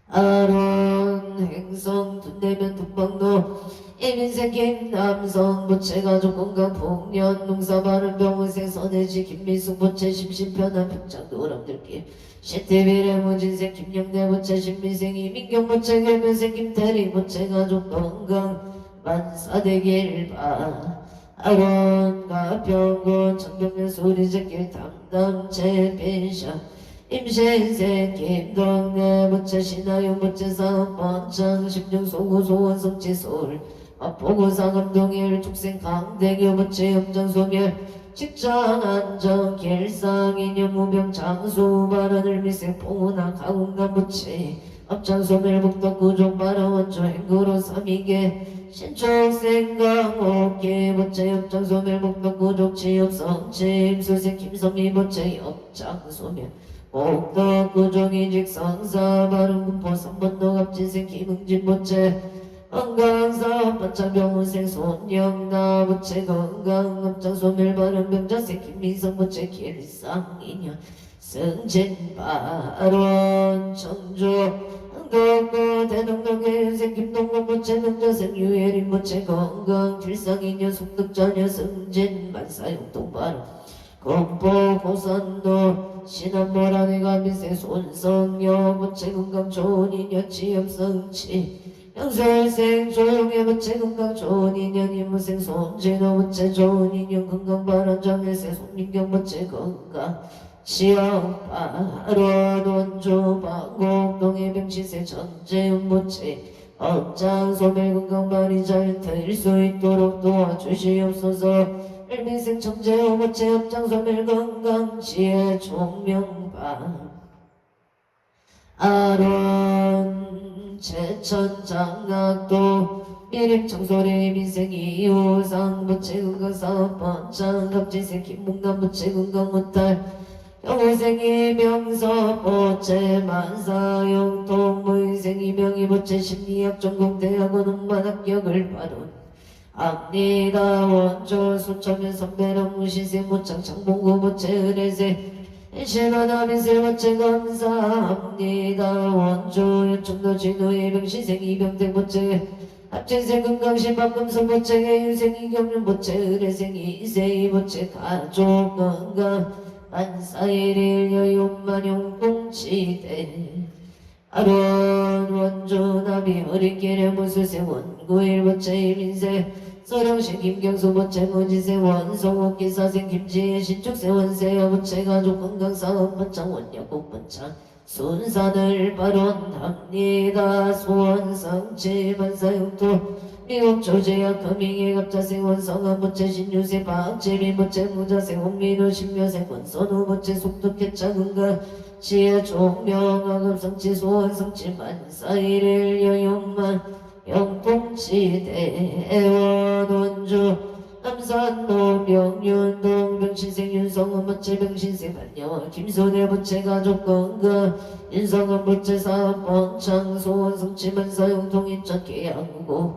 아론 행성 둔대면 둔방로 예민생 김남성 모체 가족 건강 풍년 농사 바른 병원생 선해지 김미숙 모체 심심편한 평창 노람들길 시티비례 무진생 김영대 모체 신미생 이민경 모체 결면생 김태리 모체 가족 건강 만사되길 바 아론 가평군 청평면 소리제길 담당 재빈샤 임신생 김동래 모체 신하용 모체 사업 번창 심중 소구 소원 성지 서울 마포구 상암동일 축생 강대교 모체 염장 소멸 직장 안정 길상 인연 무병 장수 발언을 미생 봉우나 가공감 모체 업장 소멸 북덕 구종 발언 원조 행구로 삼이계 신축 생강 옥계 모체 업장 소멸 북덕 구족 지읍 성체 임수생 김선미 모체 업장 소멸 목덕 구종이 직성사 바른 군포 삼번도 갑진생 김흥진 모체 건강사 반창병원생 손영나 모체 건강 업장 소멸 바른 병자생 김민성 모체 길상인연 승진 발원 청주 흥덕고 대동동의 윤생 김동건 모체 병자생 유혜린 모체 건강 길상인연 속덕자녀 승진 만사용동 발원 공포 고산도 신안모란의 가민생 손성여 모체 건강 좋은 인연 지엽성치 영설생 조용해 모체 건강 좋은 인연 이무생 손진호 모체 좋은 인연 건강 발언장애생 손민경 모체 건강 시영 발원 원조 방공동의 병치생 전재훈 모체 업장 소멸 건강 발이 잘 될 수 있도록 도와주시옵소서 일민생 청재호 모체 업장 소멸 건강 지혜 총명방 아론 제천장학도 미림 청소리 민생 이호상 모체 건강 사업 번창 갑진생 김문감 모체 건강 못할 영호생 이명서 모체 만사용통 무인생 이명희 모체 심리학 전공대학원 음반 합격을 받은 압니다 원조 수천면 선배랑 무신생 모창 창봉구 모체 의뢰생 신하나민세 모체 감사합니다 원조 연충도 진우의 병신생 이병택 모체 합진생 건강신 박금성 모체 유생 이경륜 모체 의뢰생 이세이 모체 가족 건강 만사일일 여용만용 공치대 아론 원조 나비 어린길의 무술생 원구일 모체 일민세 서령신 김경수 모체 무지생 원성옥 기사생 김지혜 신축생 원세여 모체 가족 건강사업 번창 원약국 번창 순산을 발원합니다 소원성치 만사용토 미국 조제약 금잉의 갑자생 원성한 모체 신유생 박재민 모체 무자생 홍민호 신묘생 원선우 모체 속독개차 건강 지혜 종명학업성치 소원성치 만사일일 여용만 영통치대 원원주 남산로 명륜동 병신생 윤성은 부채 병신생 반야와 김손의 부채 가족 건강 윤성은 부채 사업번 창소원 성취만 사용통 인천 계양구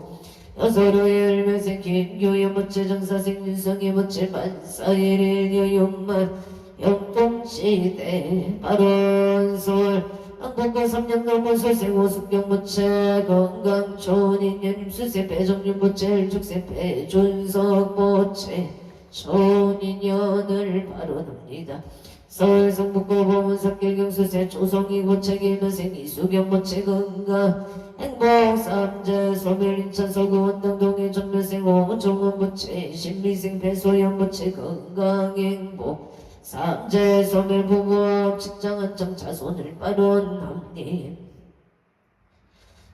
여서로의 열명생 김교연 부채 정사생 윤성의 부채 만사일일 여윤만 영통시대 발원솔 한국과 3년 넘은 소생 오숙경부채 건강촌인연 임수세 배정윤부채 일축세 배준석부채 촌인연을 발언합니다. 서울 성북구 보문석길경수세 조성이부채 김현생 이수경부채 건강 행복 삼재 소멸 인천 서구 원당동의 전면생 오종원부채 신미생 배소연부채 건강 행복 삼재 소멸 부부업 직장 한정 자손을 발언합니다.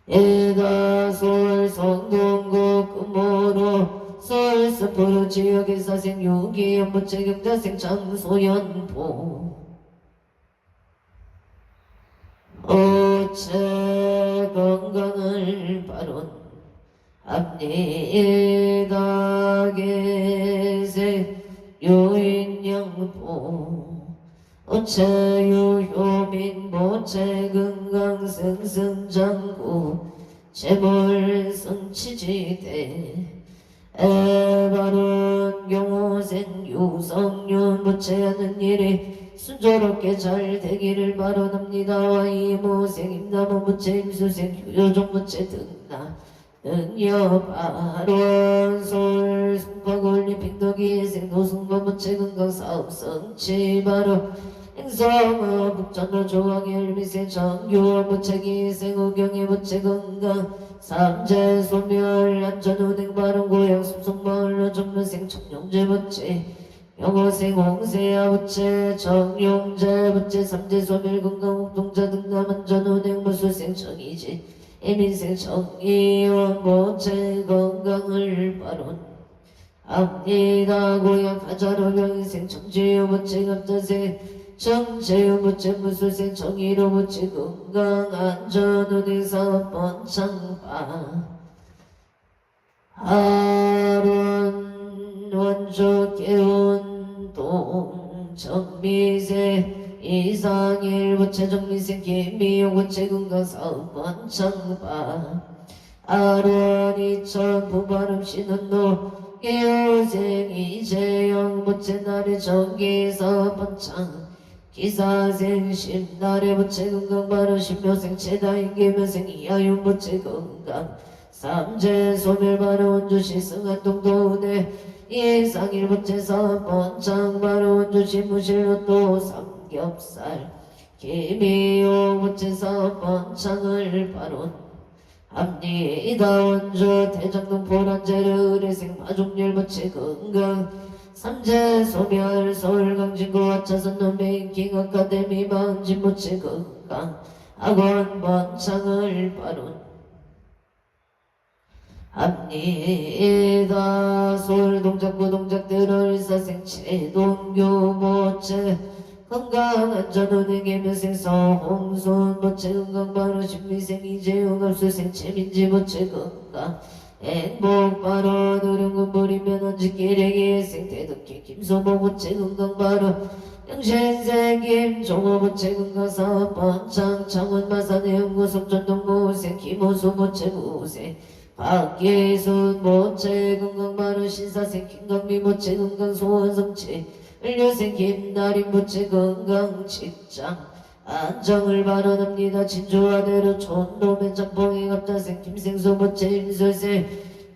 에다 서울 성동구 금호로 서울 스포르 지역의 사생 유기연 부채 경자생 장소연포 어체 건강을 발언합니다. 계세 유인영포 어체유효민 보채 건강승승장구 재물성치지대 에바른 경호생 유성윤 부채하는 일이 순조롭게 잘 되기를 발언합니다. 와이모생 임남원 부채 임수생 유효종 부채 등나 능력 발원솔 송파골리 빙덕이 생도승범 부채 건강사업 성취 바로 행성어 북전로 조항의 일미생 정교원 부채기 생우경의 부채 건강 삼재 소멸 안전운행 발언 고향 숲송마을로 정면생 청룡제 부채 영어생 홍세야 부채 정용재 부채 삼재 소멸 건강 옥동자 등남 안전운행 무수생 정이지 애민생 정의원 부채 건강을 발언합니다. 고향 가자로 명인생 정지유 부채 갑자생 정재유 부채 무수생 정의로 부채 건강 안전운행 사업번 창파 하룬 원조 개운동 정미세 이상일 부채 정미생 김미용 부채 건강사업번 창파 아론 이천 부발음 신은노 개요생 이재영 부채 날의 정기사업번 창 기사생 심날의 부채 건강 바로 신묘생 최다인 계묘생 이하윤 부채 건강 삼재 소멸 바로 원주시 승한동 도은혜 이상일 부채 사업번 창 바로 원주시 무실로 또 삼겹살 김이용 부채 사업번 창을 발언합니다. 원주 대장동 보란제르 의뢰생 마종열 부채 건강 삼재 소멸 서울 강진구 하차선 넘베인킹 아카데미 마흔진 부채 건강 학원 번창을 발언합니다. 서울 동작구 동작대로 일사생체 동교 부채 건강 안전운행 개면생 서홍손 부채 건강 바로 신미생 이재용 압수생 최민지 부채 건강 행복 바로 노령군 버리면 언제끼리 생태덕기 김소모 부채 건강 바로 영신생 김종호 부채 건강 사업번 창원 마산의 연구소 전동무생 김호수 부채 무생 박예순 부채 건강 바로 신사생 김강미 부채 건강 소원성체 을류생 김나림 부채 건강 직장 안정을 발언합니다. 진주아대로 촌도면 장봉이 갑자생 김생수 부채 임설생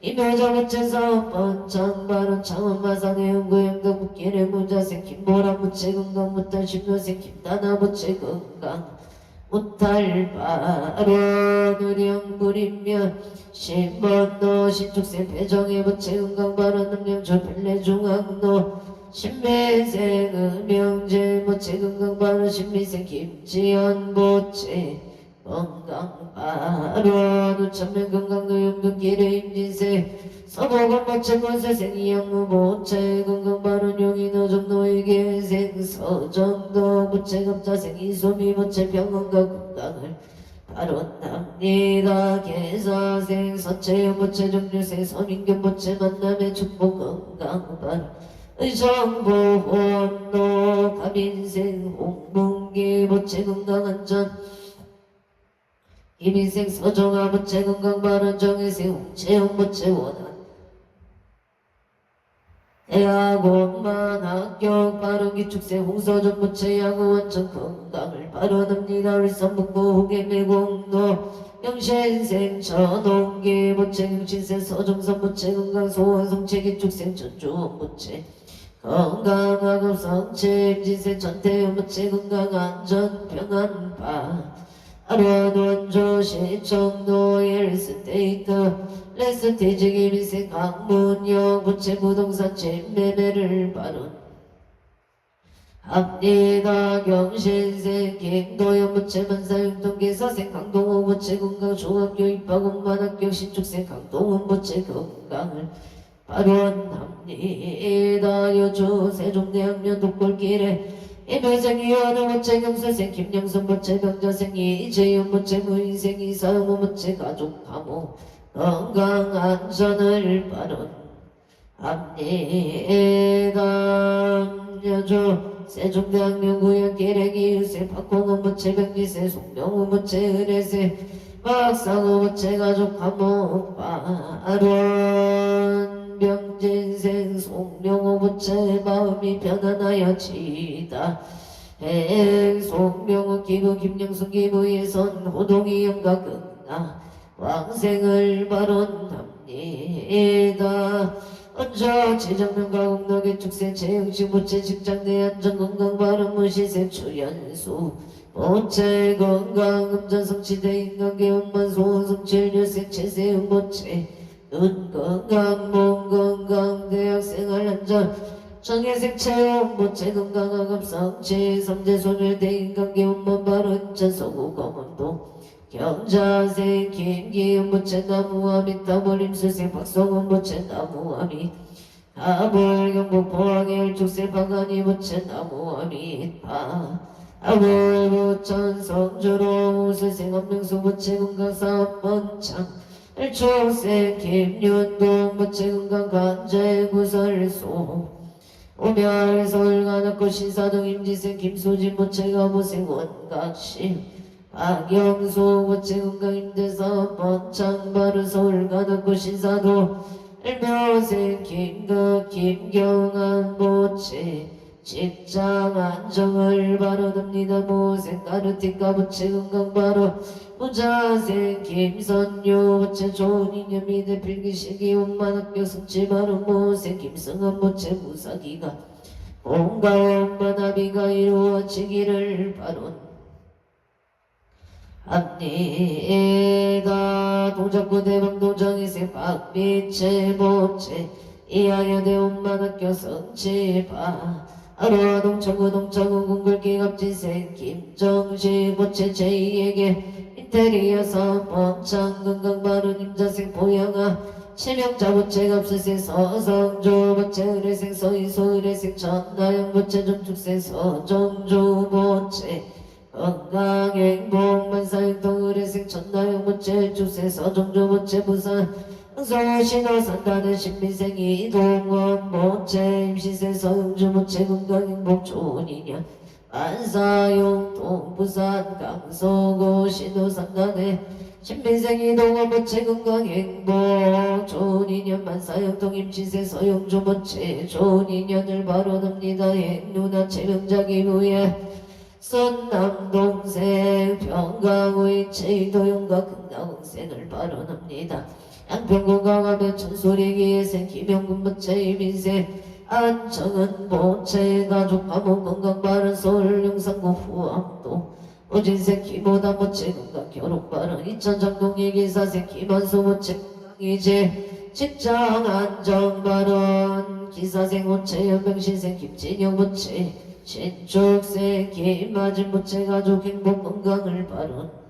임효자 부채 사업번 창발언 창원마산의 연구영동 북길의 무자생 김보람 부채 건강 무탈 신묘생 김다나 부채 건강 무탈 발언 의령부리면 신번도 신축생 배정의 부채 건강 발언 능력조 별내중앙로 신미생 음영재 부채 건강 발언 신미생 김지연 부채 건강 발언 우천면 건강도 용동길의 임진생 서보건 부채 권세생 이영무 부채 건강 발언 용인호 정도에게 생 서정도 부채 갑자생 이소미 부채 병원과 건강을 바론합니다. 개사생 서체형 모체 정류생 선인견 모체 만남의 축복 건강 바로 의정보 혼노 갑인생 홍문기 모체 건강 안전 김인생 서정아 모체 건강 바른 정혜생 홍채영 모체 원한 대학원만 합격 바른 기축생 홍서정 모체 야구 원천 건강을 바라합니다. 울산북구 후계매공로 영신생 전홍기 모체 영신생 서정선 모체 건강 소원 성체 기축생 전주원 모체 건강하고 성체 임진생 전태현 모체 건강 안전 평안 아련원조 시청도 일스테이트 레스테이지 김인생 강문역 부채 부동산 침매매를 바른 합리다 경신생 김도연 부채 만사육동 기사생 강동호 부채 건강 중학교 입학원 만학교 신축생 강동훈 부채 건강을 발원합니다. 여주 세종대학교 독골길에 이배생 이현우 모체 경설생 김영선 모체 병자생 이재현 모체 무인생 이사영호 모체 가족 감호 건강 안전을 발언합니다. 여주 세종대학교 구역길에 기유생 박홍원 모체 병기생 송명호 모체 의뢰생 박상호 모체 가족 감호 발언 병진생 송명호 부채 마음이 편안하여 지다 송명호 기부 김영순 기부예선 호동이 영가 끝나 왕생을 발언합니다. 언저 지정명가 공덕의 축생 재영식 부채 직장내 안전건강 발언 무시생 출연수 부채 건강 음전성치대 인간계 원만 소원성칠 녀생 채세음 부채 눈 건강, 몸 건강, 대학생활 안전, 정예생 체험, 모체 건강, 학업성취, 성재소멸, 대인관계, 원만 발언, 전서구 검은도, 경자생, 김기현, 모체 나무아미, 따벌임수생, 박성원, 모체 나무아미, 아벌, 경북, 포항의 일축생, 박안이, 모체 나무아미, 아벌, 부천, 성주로, 우수생, 한명수, 모체 건강, 사업번창, 일초생 김윤동 모체 건강 간제 구설소 오멸 서울관악구 신사동 임지생 김소진 모체 가보생 원각심 박영수 모체 건강 임대사 번창바르 서울관악구 신사동 일묘생 김덕 김경환 모체 직장 안정을 바라옵니다. 모생 까르티카 모체 건강 바로 무자생 김선유 모체 좋은 인연 미대 필기시기 원만학교 성취 바로 모생 김성한 모체 무사기가 공과 원만 합의가 이루어지기를 바론합니다. 동작구 대방도정이생 박미채 모체 이하여대 원만학교 성취 하루아동 청구동창구 공글기갑진생 김정식 모체 제2에게 인테리어사 범창 건강바른 임자생 보양아 치명자 모체 갑수생 서성조 모체 의뢰생 서희소 의뢰생 전나영 모체 정축생 서정조 모체 건강행복 만사행동 의뢰생 전나영 모체 축생 서정조 모체 부산 성신호 산다는 신민생 이동원 모체 임시생 서영주 모체 건강행복 좋은 인연 안사용 동부산 강서구 신호 산다네 신민생 이동원 모체 건강행복 좋은 인연 만사형동 임시생 서영주 모체 좋은 인연을 발언합니다. 행누나 체명자 기부에 선남동생 평강의 체이도용과 금나홍생을 발언합니다. 양평구 강화면 천소리기에생 김영군 모체 이민생 안정은 모체 가족 가문 건강 바른 서울 용산구 후암도 오진생 키보다 모체 건강 결혼 바른 이천장동 얘기사생 김한수 모체 건강 이제 직장 안정 바른 기사생 모체 연병신생 김진영 모체 신축생 김아진 모체 가족 행복 건강을 바른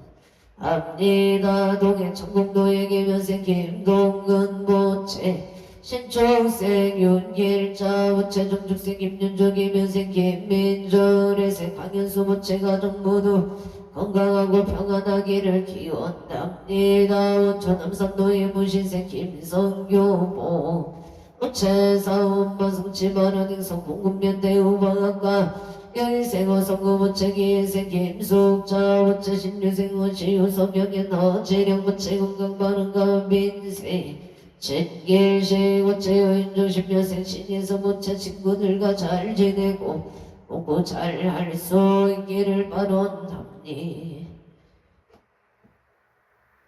합니다. 동해 천공도의 계면생 김동근 모체 신축생 윤길자 모체 정축생 김윤조 계면생 김민절의생 강현수 모체 가족 모두 건강하고 평안하기를 기원합니다. 원천남산도의 무신생 김성교보 우체사원반 성치바른 행성 공군면대 우방학과 여인생호 성구부채 기인생 김숙자 부채 신유생 원시유섭영인 허재령 부채 건강바른가 민세 진길시 부채 여인조 십여생 신인서 부채 친구들과 잘 지내고 공부 잘 할 수 있기를 바란답니.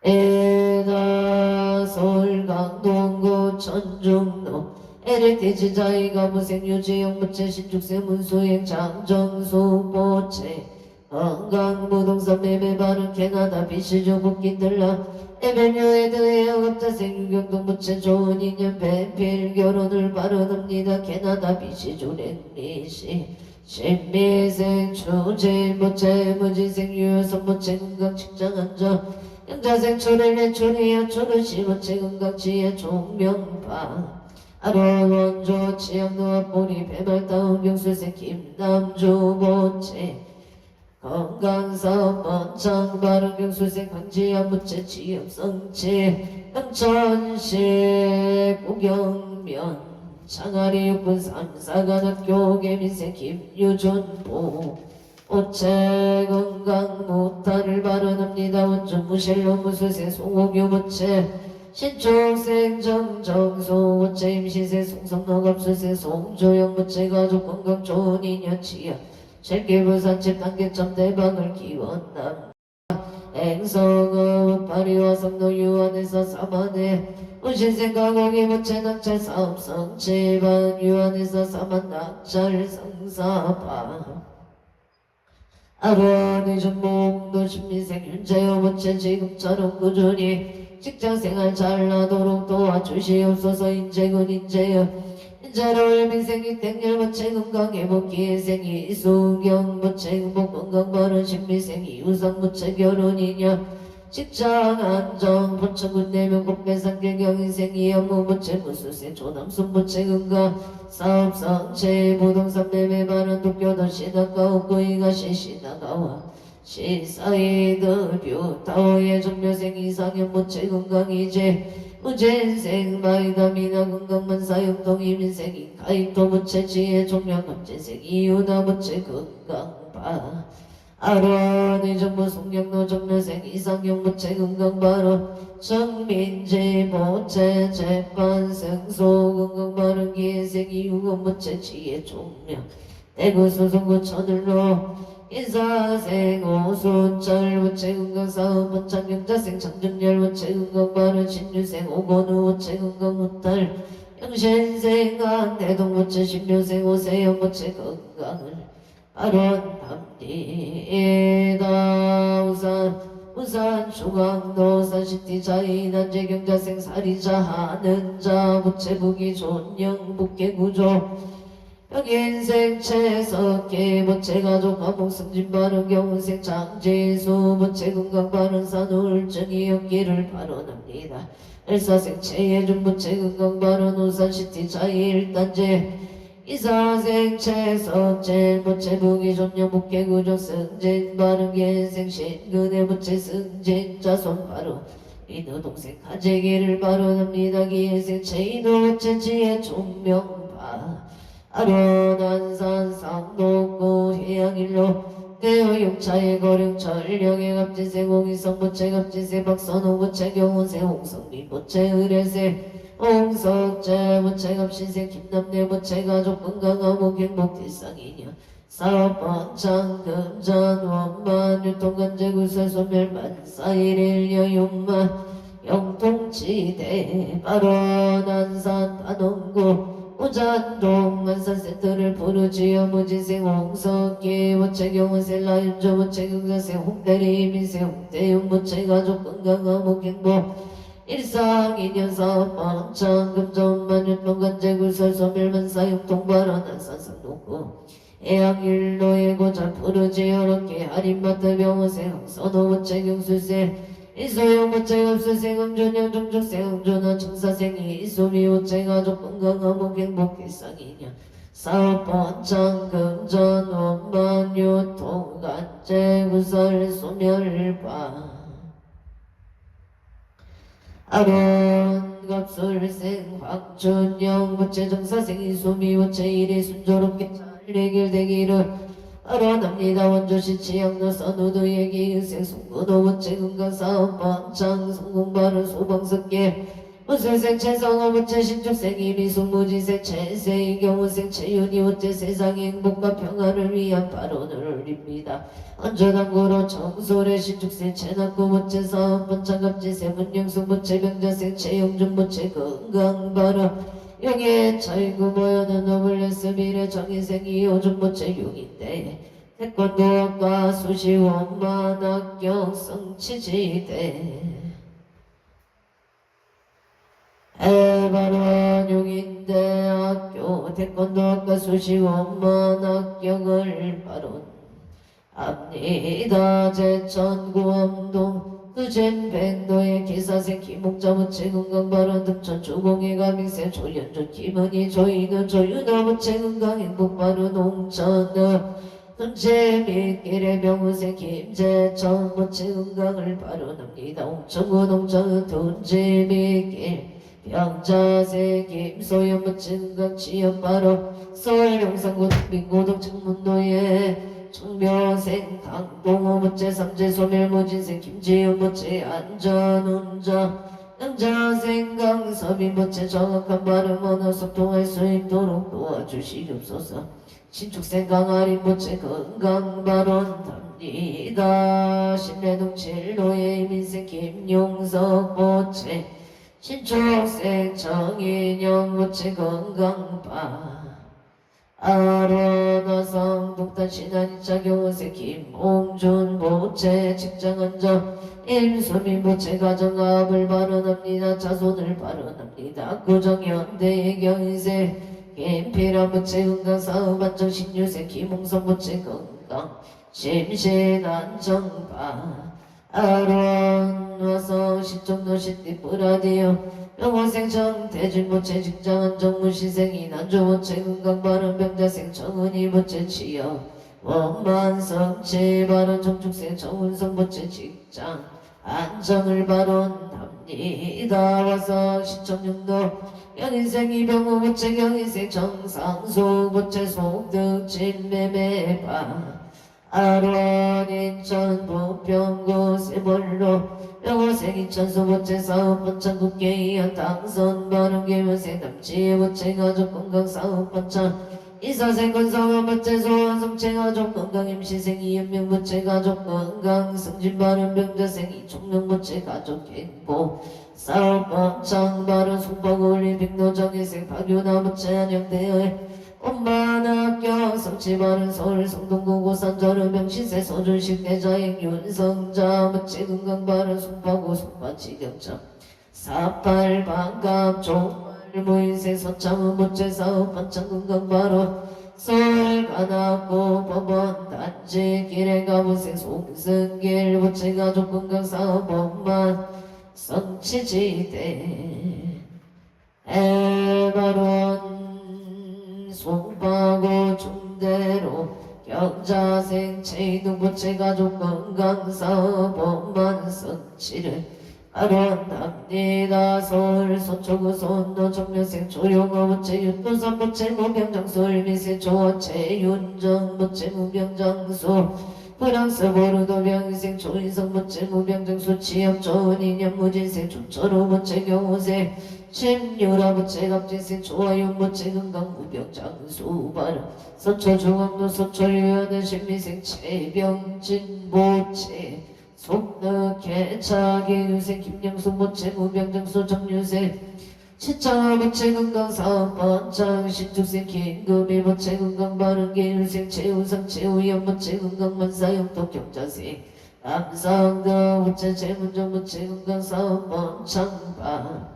에다 서울 강동구 천중로 LTG 자이가 무생 유지영 부채 신축세 문수행 장정수 부채 건강 부동산 매매 바른 캐나다 비시조 국기들라 에베뉴에 드해 업자생 유경동 부채 좋은 인연 배필 결혼을 바라합니다. 캐나다 비시조 랭리시 신미생 추진 부채 무지생 유효선 부채 건강 직장 안정 영자생 초를 내초리야 초를 시부채 건강 지혜 종명파 아로원조 치양노아 뿌리 배말다운 경수생 김남주 부채 건강사업 번창 바른 경수생 강지야 부채 지역성치 영천시 구경면 창아리 육군 삼사관학교 개민생 김유준보 부채 건강 무탈을 바라합니다. 원전 무실로 무수생 송옥유 부채 신축생 정정수 부채 임시생 송성노갑수생 송조영 부채 가족 건강 좋은 인연 치야 칠기부산집 단계점 대박을 기원합니다. 행성의 파리와 성도 유한에서 사만해 우신생 가공이 부채 낙찰 사업성 집안 유한에서 사만 낙찰 성사파 아로하니 전봉도 신민생 윤재여 부채 지금처럼 꾸준히 직장생활 잘나도록 도와주시옵소서. 인재군 인재여 인재로 일민생이 땡일 부채 건강회복기 생이 이수경 부채 행복 건강 바른 신민생이 우상 부채 결혼이냐 직장 안정 부처군 내면 국배상 경영인생이 업무 부채 무수생 조남순 부채 건강 사업 성체 부동산 매매 바른 도쿄도 시나가 옥구이가 시시나가와 시사이드 뷰타워의 정묘생 이상형 부채 건강이제 우젠생 마이다미나 건강만 사용동 이민생이 가입도 부채 지혜 종명 검진생 이유나 부채 건강바 아로하니 정부 송영노 정묘생 이상형 부채 건강바로 정민지 부채 재판 승소 건강바른 기인생 이유건 부채 지혜 종명 대구 소송구 천을로 인사생 오순철 부채 건강사업 번창경자생 장준열 부채 건강바른 신유생 오건우 부채 건강무탈 영신생 안대동 부채 신묘생 오세영 부채 건강을 바란답니다. 우산 중앙도 산시티 자이난제 경자생 사리자 하는자 부채 부기 존영 북계구조 여기인생 채석기 부채 가족 화목 승진 바른 경운생 장지수 부채 건강 바른 산울증이 없기를 바란합니다. 일사생 채예준 부채 건강 바른 우산시티 자일단제 이사생 채석제 부채 부기 존영 북계구조 승진 바른 기인생 신근의 부채 승진 자손 바로 이너 동생 가재기를 바란합니다. 기인생 채이노 부채 지혜 종명파 아련한산 상동구 해양일로 대호용차의 거룡철령의 갑진세 공이성 부채 갑진세 박선호 부채 경운세 홍성민 부채 의뢰세 홍석재 부채 갑신세 김남래 부채 가족 건강하고 행복 일상이냐 사업 번창 금전 원만 유통간제 구설 소멸만 사일일 여윤만 영통지대 바로난산 반원구 우잔동 만산센터를 부르지어 무진생 홍석기 부채 경운세 라윤조 부채 경자세 홍대리 민세 홍대윤 부채 가족 건강하고 행복 일상 인연사업 번창 금전만 유통간제 구설 소멸만 사육통 바로난산 상록구 해양일로의 고장 푸르지어 럭키 할인마트 병원세 항선호 부채 경수세 이소영 부채 없수생 음존영 종족생 음존한 청사생이 이소미 부채 가족 건강하고 행복 일상이냐 사업번창 금전 원만 유통 간제 구설 소멸파 아론 갑술생 황춘영 부채 정사생 이수미 부채 일이 순조롭게 잘되길 되기를 아론합니다. 원조시 치양노 선우도 얘기 유생 송근호 부채 건강사업 번창 성공발은 소방석계 무술생 최성호 부채 신축생 이미숙무지생 최세의 경우생 최윤희 부채 세상의 행복과 평화를 위한 발언을 올립니다. 안전항구로 정솔의 신축생 최낙구 부채 사업 번창갑지 세문영숙 부채 병자생 최영준 부채 건강발언 영예 차이구 모여는 노블레스 미래 정인생 이호준 부채 용인대 태권도학과 수시원만 학경 성치지대 해발원 용인대학교 태권도학과 수시원만 합격을 바론 압니다. 제천구암동 수진백도의 기사생 김목자 부채 건강발언 득천 주공의 가민세 조연조 김은희 조인은 조윤아 부채 건강행복발언 홍천은 손재미길의 명우생 김재천 부채 건강을 발언합니다. 홍천군 홍천은 돈재미길 병자세 김소연 부채 건강 취업발언 서울 영산군 민고동 청문도에 청묘생 강동호 부채 삼재 소멸무진생 김지윤 부채 안전운전 양자생 강서민 부채 정확한 발음 언어 소통할 수 있도록 도와주시옵소서. 신축생 강아린 부채 건강발언합니다. 신내동 칠로의 민생 김용석 부채 신축생 정인영 부채 건강바 아로나성 독단 신한이차 경호생 김홍준 부채 직장안전 임수민 부채 가정압을 발언합니다. 자손을 발언합니다. 구정현대 경인생 김필환 부채 건강사업 안정 신유생 김홍선 부채 건강 심신안정바 아론 와서 시청도 시티프라디오 영호생 정태진 부채 직장안정 무시생 이난조 부채 건강발언 병자생 정은희 부채 취업 원만성 발언 정축생 정운성 부채 직장 안정을 발언합니다. 와서 시청용도 연인생 이병호 부채 경인생 정상소 부채 속득 진매매바 아론 인천 부평구 세벌로 영호생 인천소 부채 사업 번창 국회의원 당선 발언 개묘생 남치의 부채 가족 건강 사업 번창 이사생 건성원 부채 소원 성채 가족 건강 임시생 이연명 부채 가족 건강 승진 발언 병자생 이총명 부채 가족 행복 사업 번창 발언 송파구 올림픽 노정일생 박유나 부채 안녕대회 엄마나격 성취발은 서울 성동구 고산저른 명신세 소준식 대자행 윤성자 부채 건강발은 송파구 송파지경장 48 반갑 종말 무인세 서창은 부채 사업 번창 건강발언 서울 관악구 법원 단지 길의 가부생 송승길 부채 가족 건강 사업 법만 성취지대 해발원 송파구 중대로 경자생 체이동 부채 가족 건강사업 법만 성취를 발언합니다. 서울 서초구 손노 정면생 조용호 부채 유토산 부채 무병장소 을미세 조어채 윤정 부채 무병장소 프랑스 보르도 병생 조인성 부채 무병장소 취업 좋은 인연 무진생 조철호 부채 경호생 심유라 부채 갑진생 조화윤 부채 건강 무병장소 발언 서초중앙로 서초유연은 신미생 최병진 부채 속득 개차기 유생 김영수 부채 무병장소 정유생 시창화 부채 건강사업 번창 신축생 김금희 부채 건강발언계 유생 최우상 최우연 부채 건강만사역도 경자생 남상도 부채 최문정 부채 건강사업 번창바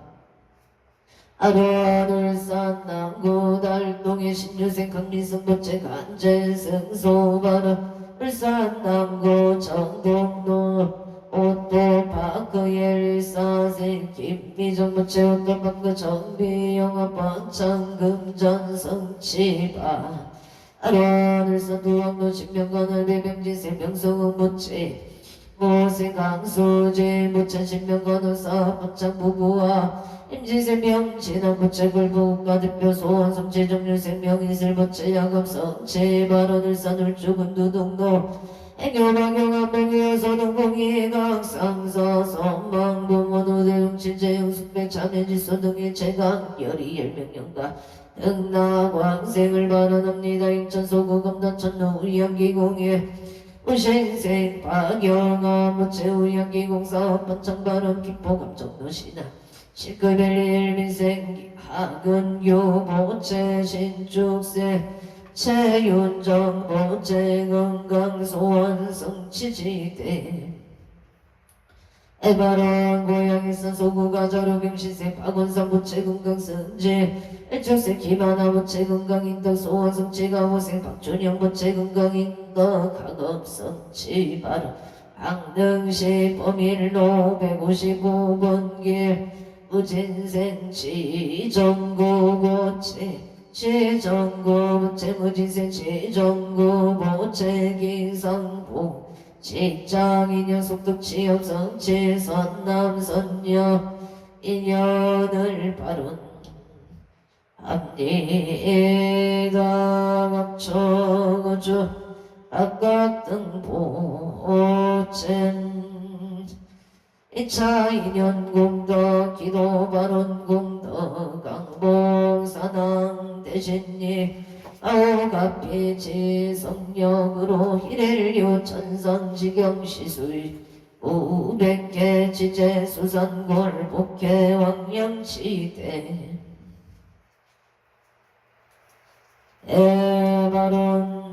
아론 울산 남구 달동의 신유생 강민성 부채 간재승 소발언 울산 남구 정동로 옷도 박그엘 사생 김미정 무채 옷도 박그 정비영화 번창 금전 성치바 아련을 선두왕도 신명관을 배병지세 명성은 무채 모세 강수지 무채 신명관우사 번창 부부와 임지세 명진한 무채 불부가 대표 소원 성치 정률생 명이슬 무채 야금 성치 발언을 산을 죽은 두동도 애교방영한 명이어서 동공이 각상서 선망부모 노대용 진재용 숙백 참여지소 등의 최강 열이 열명령가 등나광생을 발언합니다. 인천소구 검단천로 우양기공예 우신생 박영아 무채 우양기공사 번창발언 기포 감정도시나 시급엘리 일민생 하근교 보채 신축세 채윤정 보채 건강소원 성취지대 에바론 고향에서 소구가 저로경시세 박원산 보채 건강선지 일축세 기만아 보채 건강인덕 소원 성취가 호생 박준영 보채 건강인덕 학업성취 바로 강릉시 범일로 155번 길 무진생 지정구 보채 지정구 보채 무진생 지정구 보채 기상부 직장인여 속득 취업 성취 선남 선녀 인연을 바룬 합리당 합초거주 각각 등보잼 2차 인연 공덕 기도 발언 공덕 강봉사당 대신님 아오가피지 성령으로 히렐리오 천선지경 시술 우백개 지제 수산골 복해 왕령시대 에바론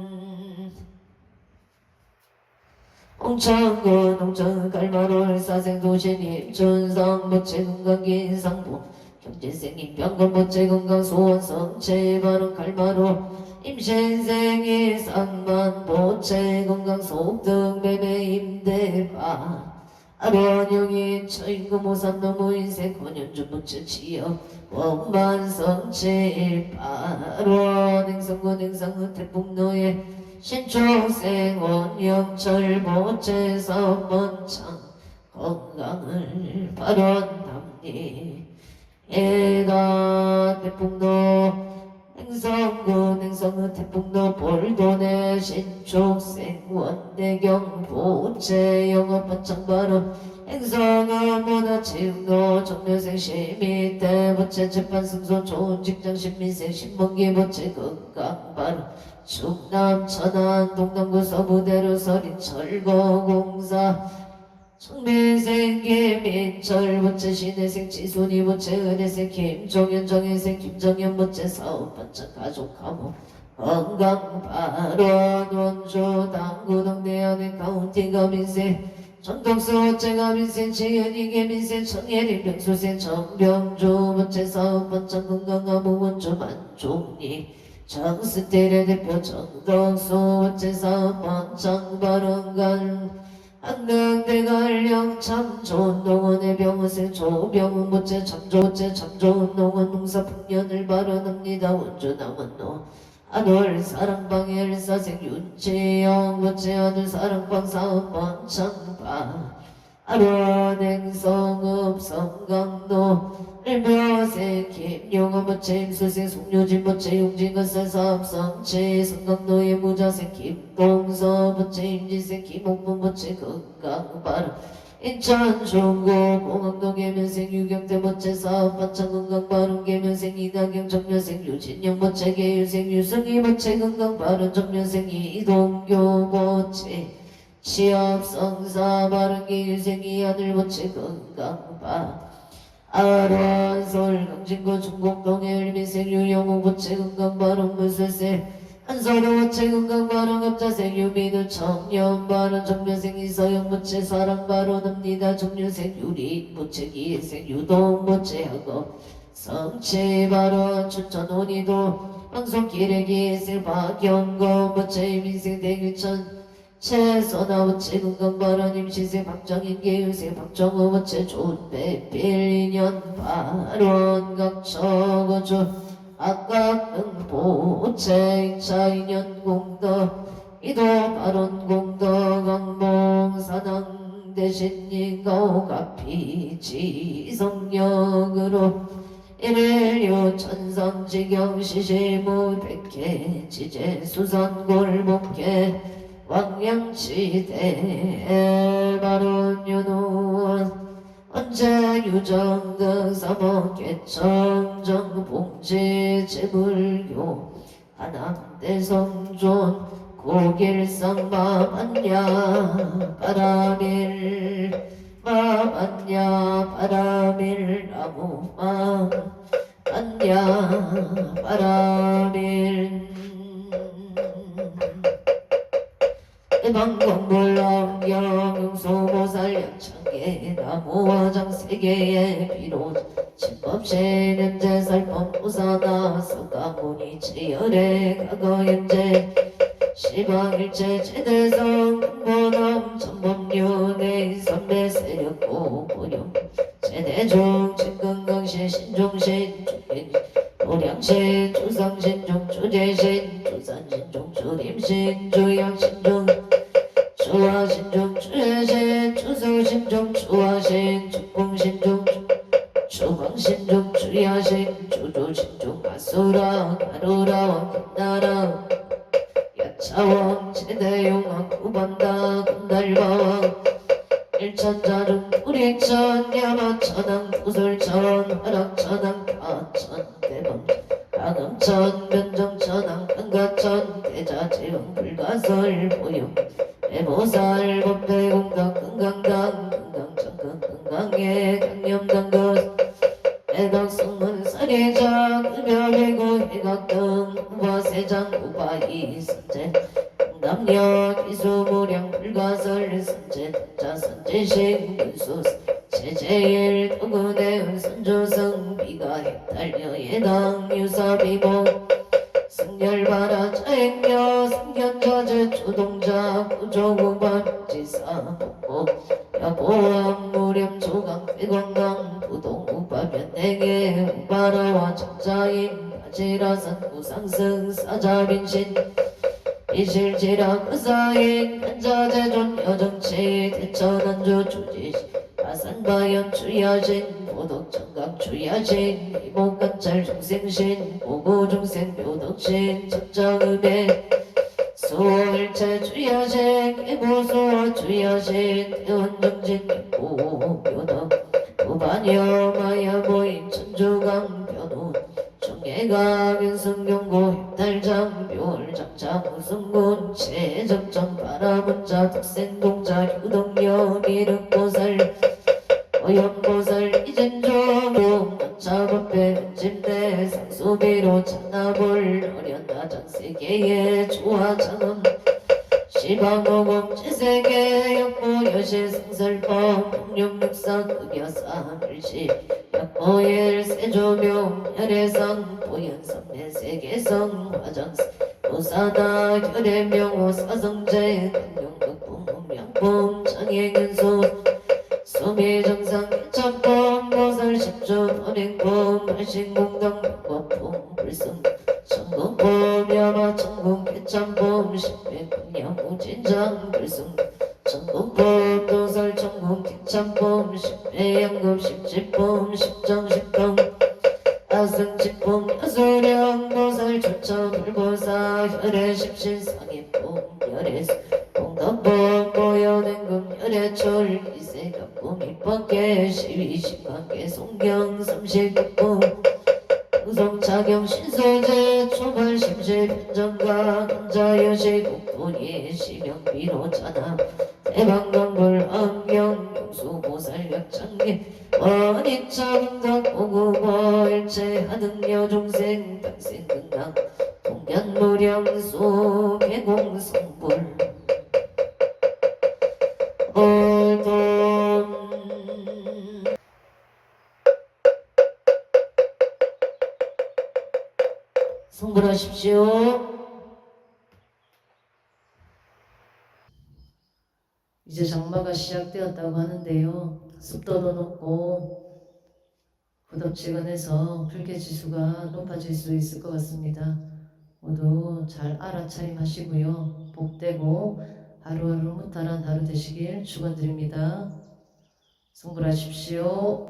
홍천군 홍천 갈마롤 사생도시님 준성 모체 건강긴 상부 경진생님 병건 모체 건강 소원 성체 바른 갈마롤 임신생이 상만 모체 건강 속등 매매 임대바 아련영인 처인금 오산 너무 인생 권연주 모체 취업 원만 성체 일파론 행성군 행상은 태풍노예 신초생 원영철 모체 사업번창 건강을 발언합니 에다 태풍노 행성군 행성은 태풍노 볼도내 신초생 원대경 보체 영업번창 발언 행성은 문화체육노 정려생 시민대 보체 재판 승소 좋은 직장 신민생 신문기 보체 건강 발언 충남 천안 동남구 서부대로 서린 철거공사 청민생 김민철 보채 신혜생 지순이 보채 은혜생 김종현 정혜생 김정현 보채 사업번창 가족화모 건강발언 원조 당구동 내안의 카운티 가민생 정덕수 보채 가민생 지은이 개민생 청예림 병수생 정병주 보채 사업번창 건강화모 원조 만종리 정스테레 대표 정덕수 제사번창 발언관 한릉대갈령 참좋은 농원의 병원생 조병훈 모체 참조체 참좋은 농원 농사풍년을 발언합니다. 원주 남원노 아들 사랑방의 일사생 윤지영 모체 아들 사랑방 사업번창 아련행성읍 성강도 일묘생 김용호 모체 임수생 송유진 모체 용진건설 사업성체 성강도의 무자생 김동서 모체 임진생 김옥문 모체 건강발 인천 중구 공항도 계면생 유경대 모체 사업반창 건강발언 계면생 이다경 정면생 유진영 모체 계유생 유승희 모체 건강발언 정면생 이동교 모체 취업성사 바른기 유생이 아들 모체 건강바 아란솔 강진구 중곡동의 일미생 유영호 모체 건강바른 무술세 한서로 모체 건강바른 업자생 유민우 청년바른 정면생 이서영 모체 사랑바른합니다. 정류생 유리 모체 기생 유동 모체 하고 성체바른 춘천 온이도 방송기레기 생 박영거 모체 민생 대규천 최선아우체 건강바라님 시세 박정인 계유세 박정호부체 존배필년 발원 각처거주 악각응보체 차인연 공덕 이도 발언공덕 강봉사당 대신인가오가피 지성력으로 일일요 천성지경시시무 백회 지제수선골목회 왕양치대 발언윤호원 언제유정등 사목개청정봉지 제불교 하남대성존 고길성마반야 바라밀 마반야 바라밀 나무마 반야 바라밀 방공불렁경용소보살 양창계 나무화장 세계의 비로 침법시 면제살법 우사나 석가모니 제열의 과거현재 시방일체 제대성 근본엄 천법륜의 선배 세력고 보령 제대중 진건강신 신종신 주빈 도량신 주상신종 주제신 주산신종 주림신 주양신종 주화신종 주해신 주소신종 주화신 주풍신종 주방신종 주야신 주조신종 아수라 가루라 왕나라 야차왕 제대용왕 구반다 군달바왕 일천자름 우리천 야마천왕 구설천 화락천왕 가천대방 가금천 변정천왕 한가천 대자재왕 불가설 보영 애보살 법대공덕 금강당 금강천강 금강예 강념당것 애덕성문 사례자 급여배고 해각등 우바세장 우바이 선제 남녀 기수무량 불가설 선제 등자 선제식 문수 제제일 도구대은 선조성 비가 헷달려 예당 유사비모 승열바라 자행녀 승견자재 주동자 구조구반 지사 복고 여보암 무렴 조강 대건강 부동 우바면내게 우바라와 정자인 바지라산 구상승 사자빈신 이실지라 그사인 간자재존 여정치 대천안주 주지시 아산바연 주야신 보덕정각 주야신 이목간찰 중생신 보고중생 묘덕신 적자음에 수월체 주야신 개보소 주야신 대원정진 보묘덕 우반여 마야보인 천주강 변호 정예가 윤승경고 heb달장 묘월장자 무승군 최정정 바라문자 덕생동자 휴동여 미륵보살 어연보살 이젠종 낙차법배 은짐대 상수비로 찬나볼 어련나장세계의 조화장음 시방오공 제세계 역보 여시 상설법 풍룡육사 급여사 물시 약보일 세조묘 혈해성 보현성내 세계성 화장세 도사다 혈해명호 사성제 강령극품 음양품 장애근소 소미정상 개천법 모설 십조 번행법 발신공당 법품 불성 천공법 야마 천공 개천법 십백분야 무진장 불성 천공법 도설 천공 개천법 십배양급 십지법 십정 십동 아승지법 여소령 보살 조천 불보사 혈의 십신상의법 열의 공덕법 보여된금 열의 철 이세갑법 입법계 시위신관계 송경 삼십급법 우성차경 신소제 초발 심시 변정가 한자여시 국돈이 시명비로 차나 대방강불 안경 용수보살 역장계 원익차금덕 오구보 일체 하등여 종생 당생근당 동년무량수 개공성불 얼돈 성불하십시오. 이제 장마가 시작되었다고 하는데요. 습도도 높고 후덥지근해서 불쾌지수가 높아질 수 있을 것 같습니다. 모두 잘 알아차림하시고요. 복되고 하루하루 무탈한 하루 되시길 축원드립니다. 승불하십시오.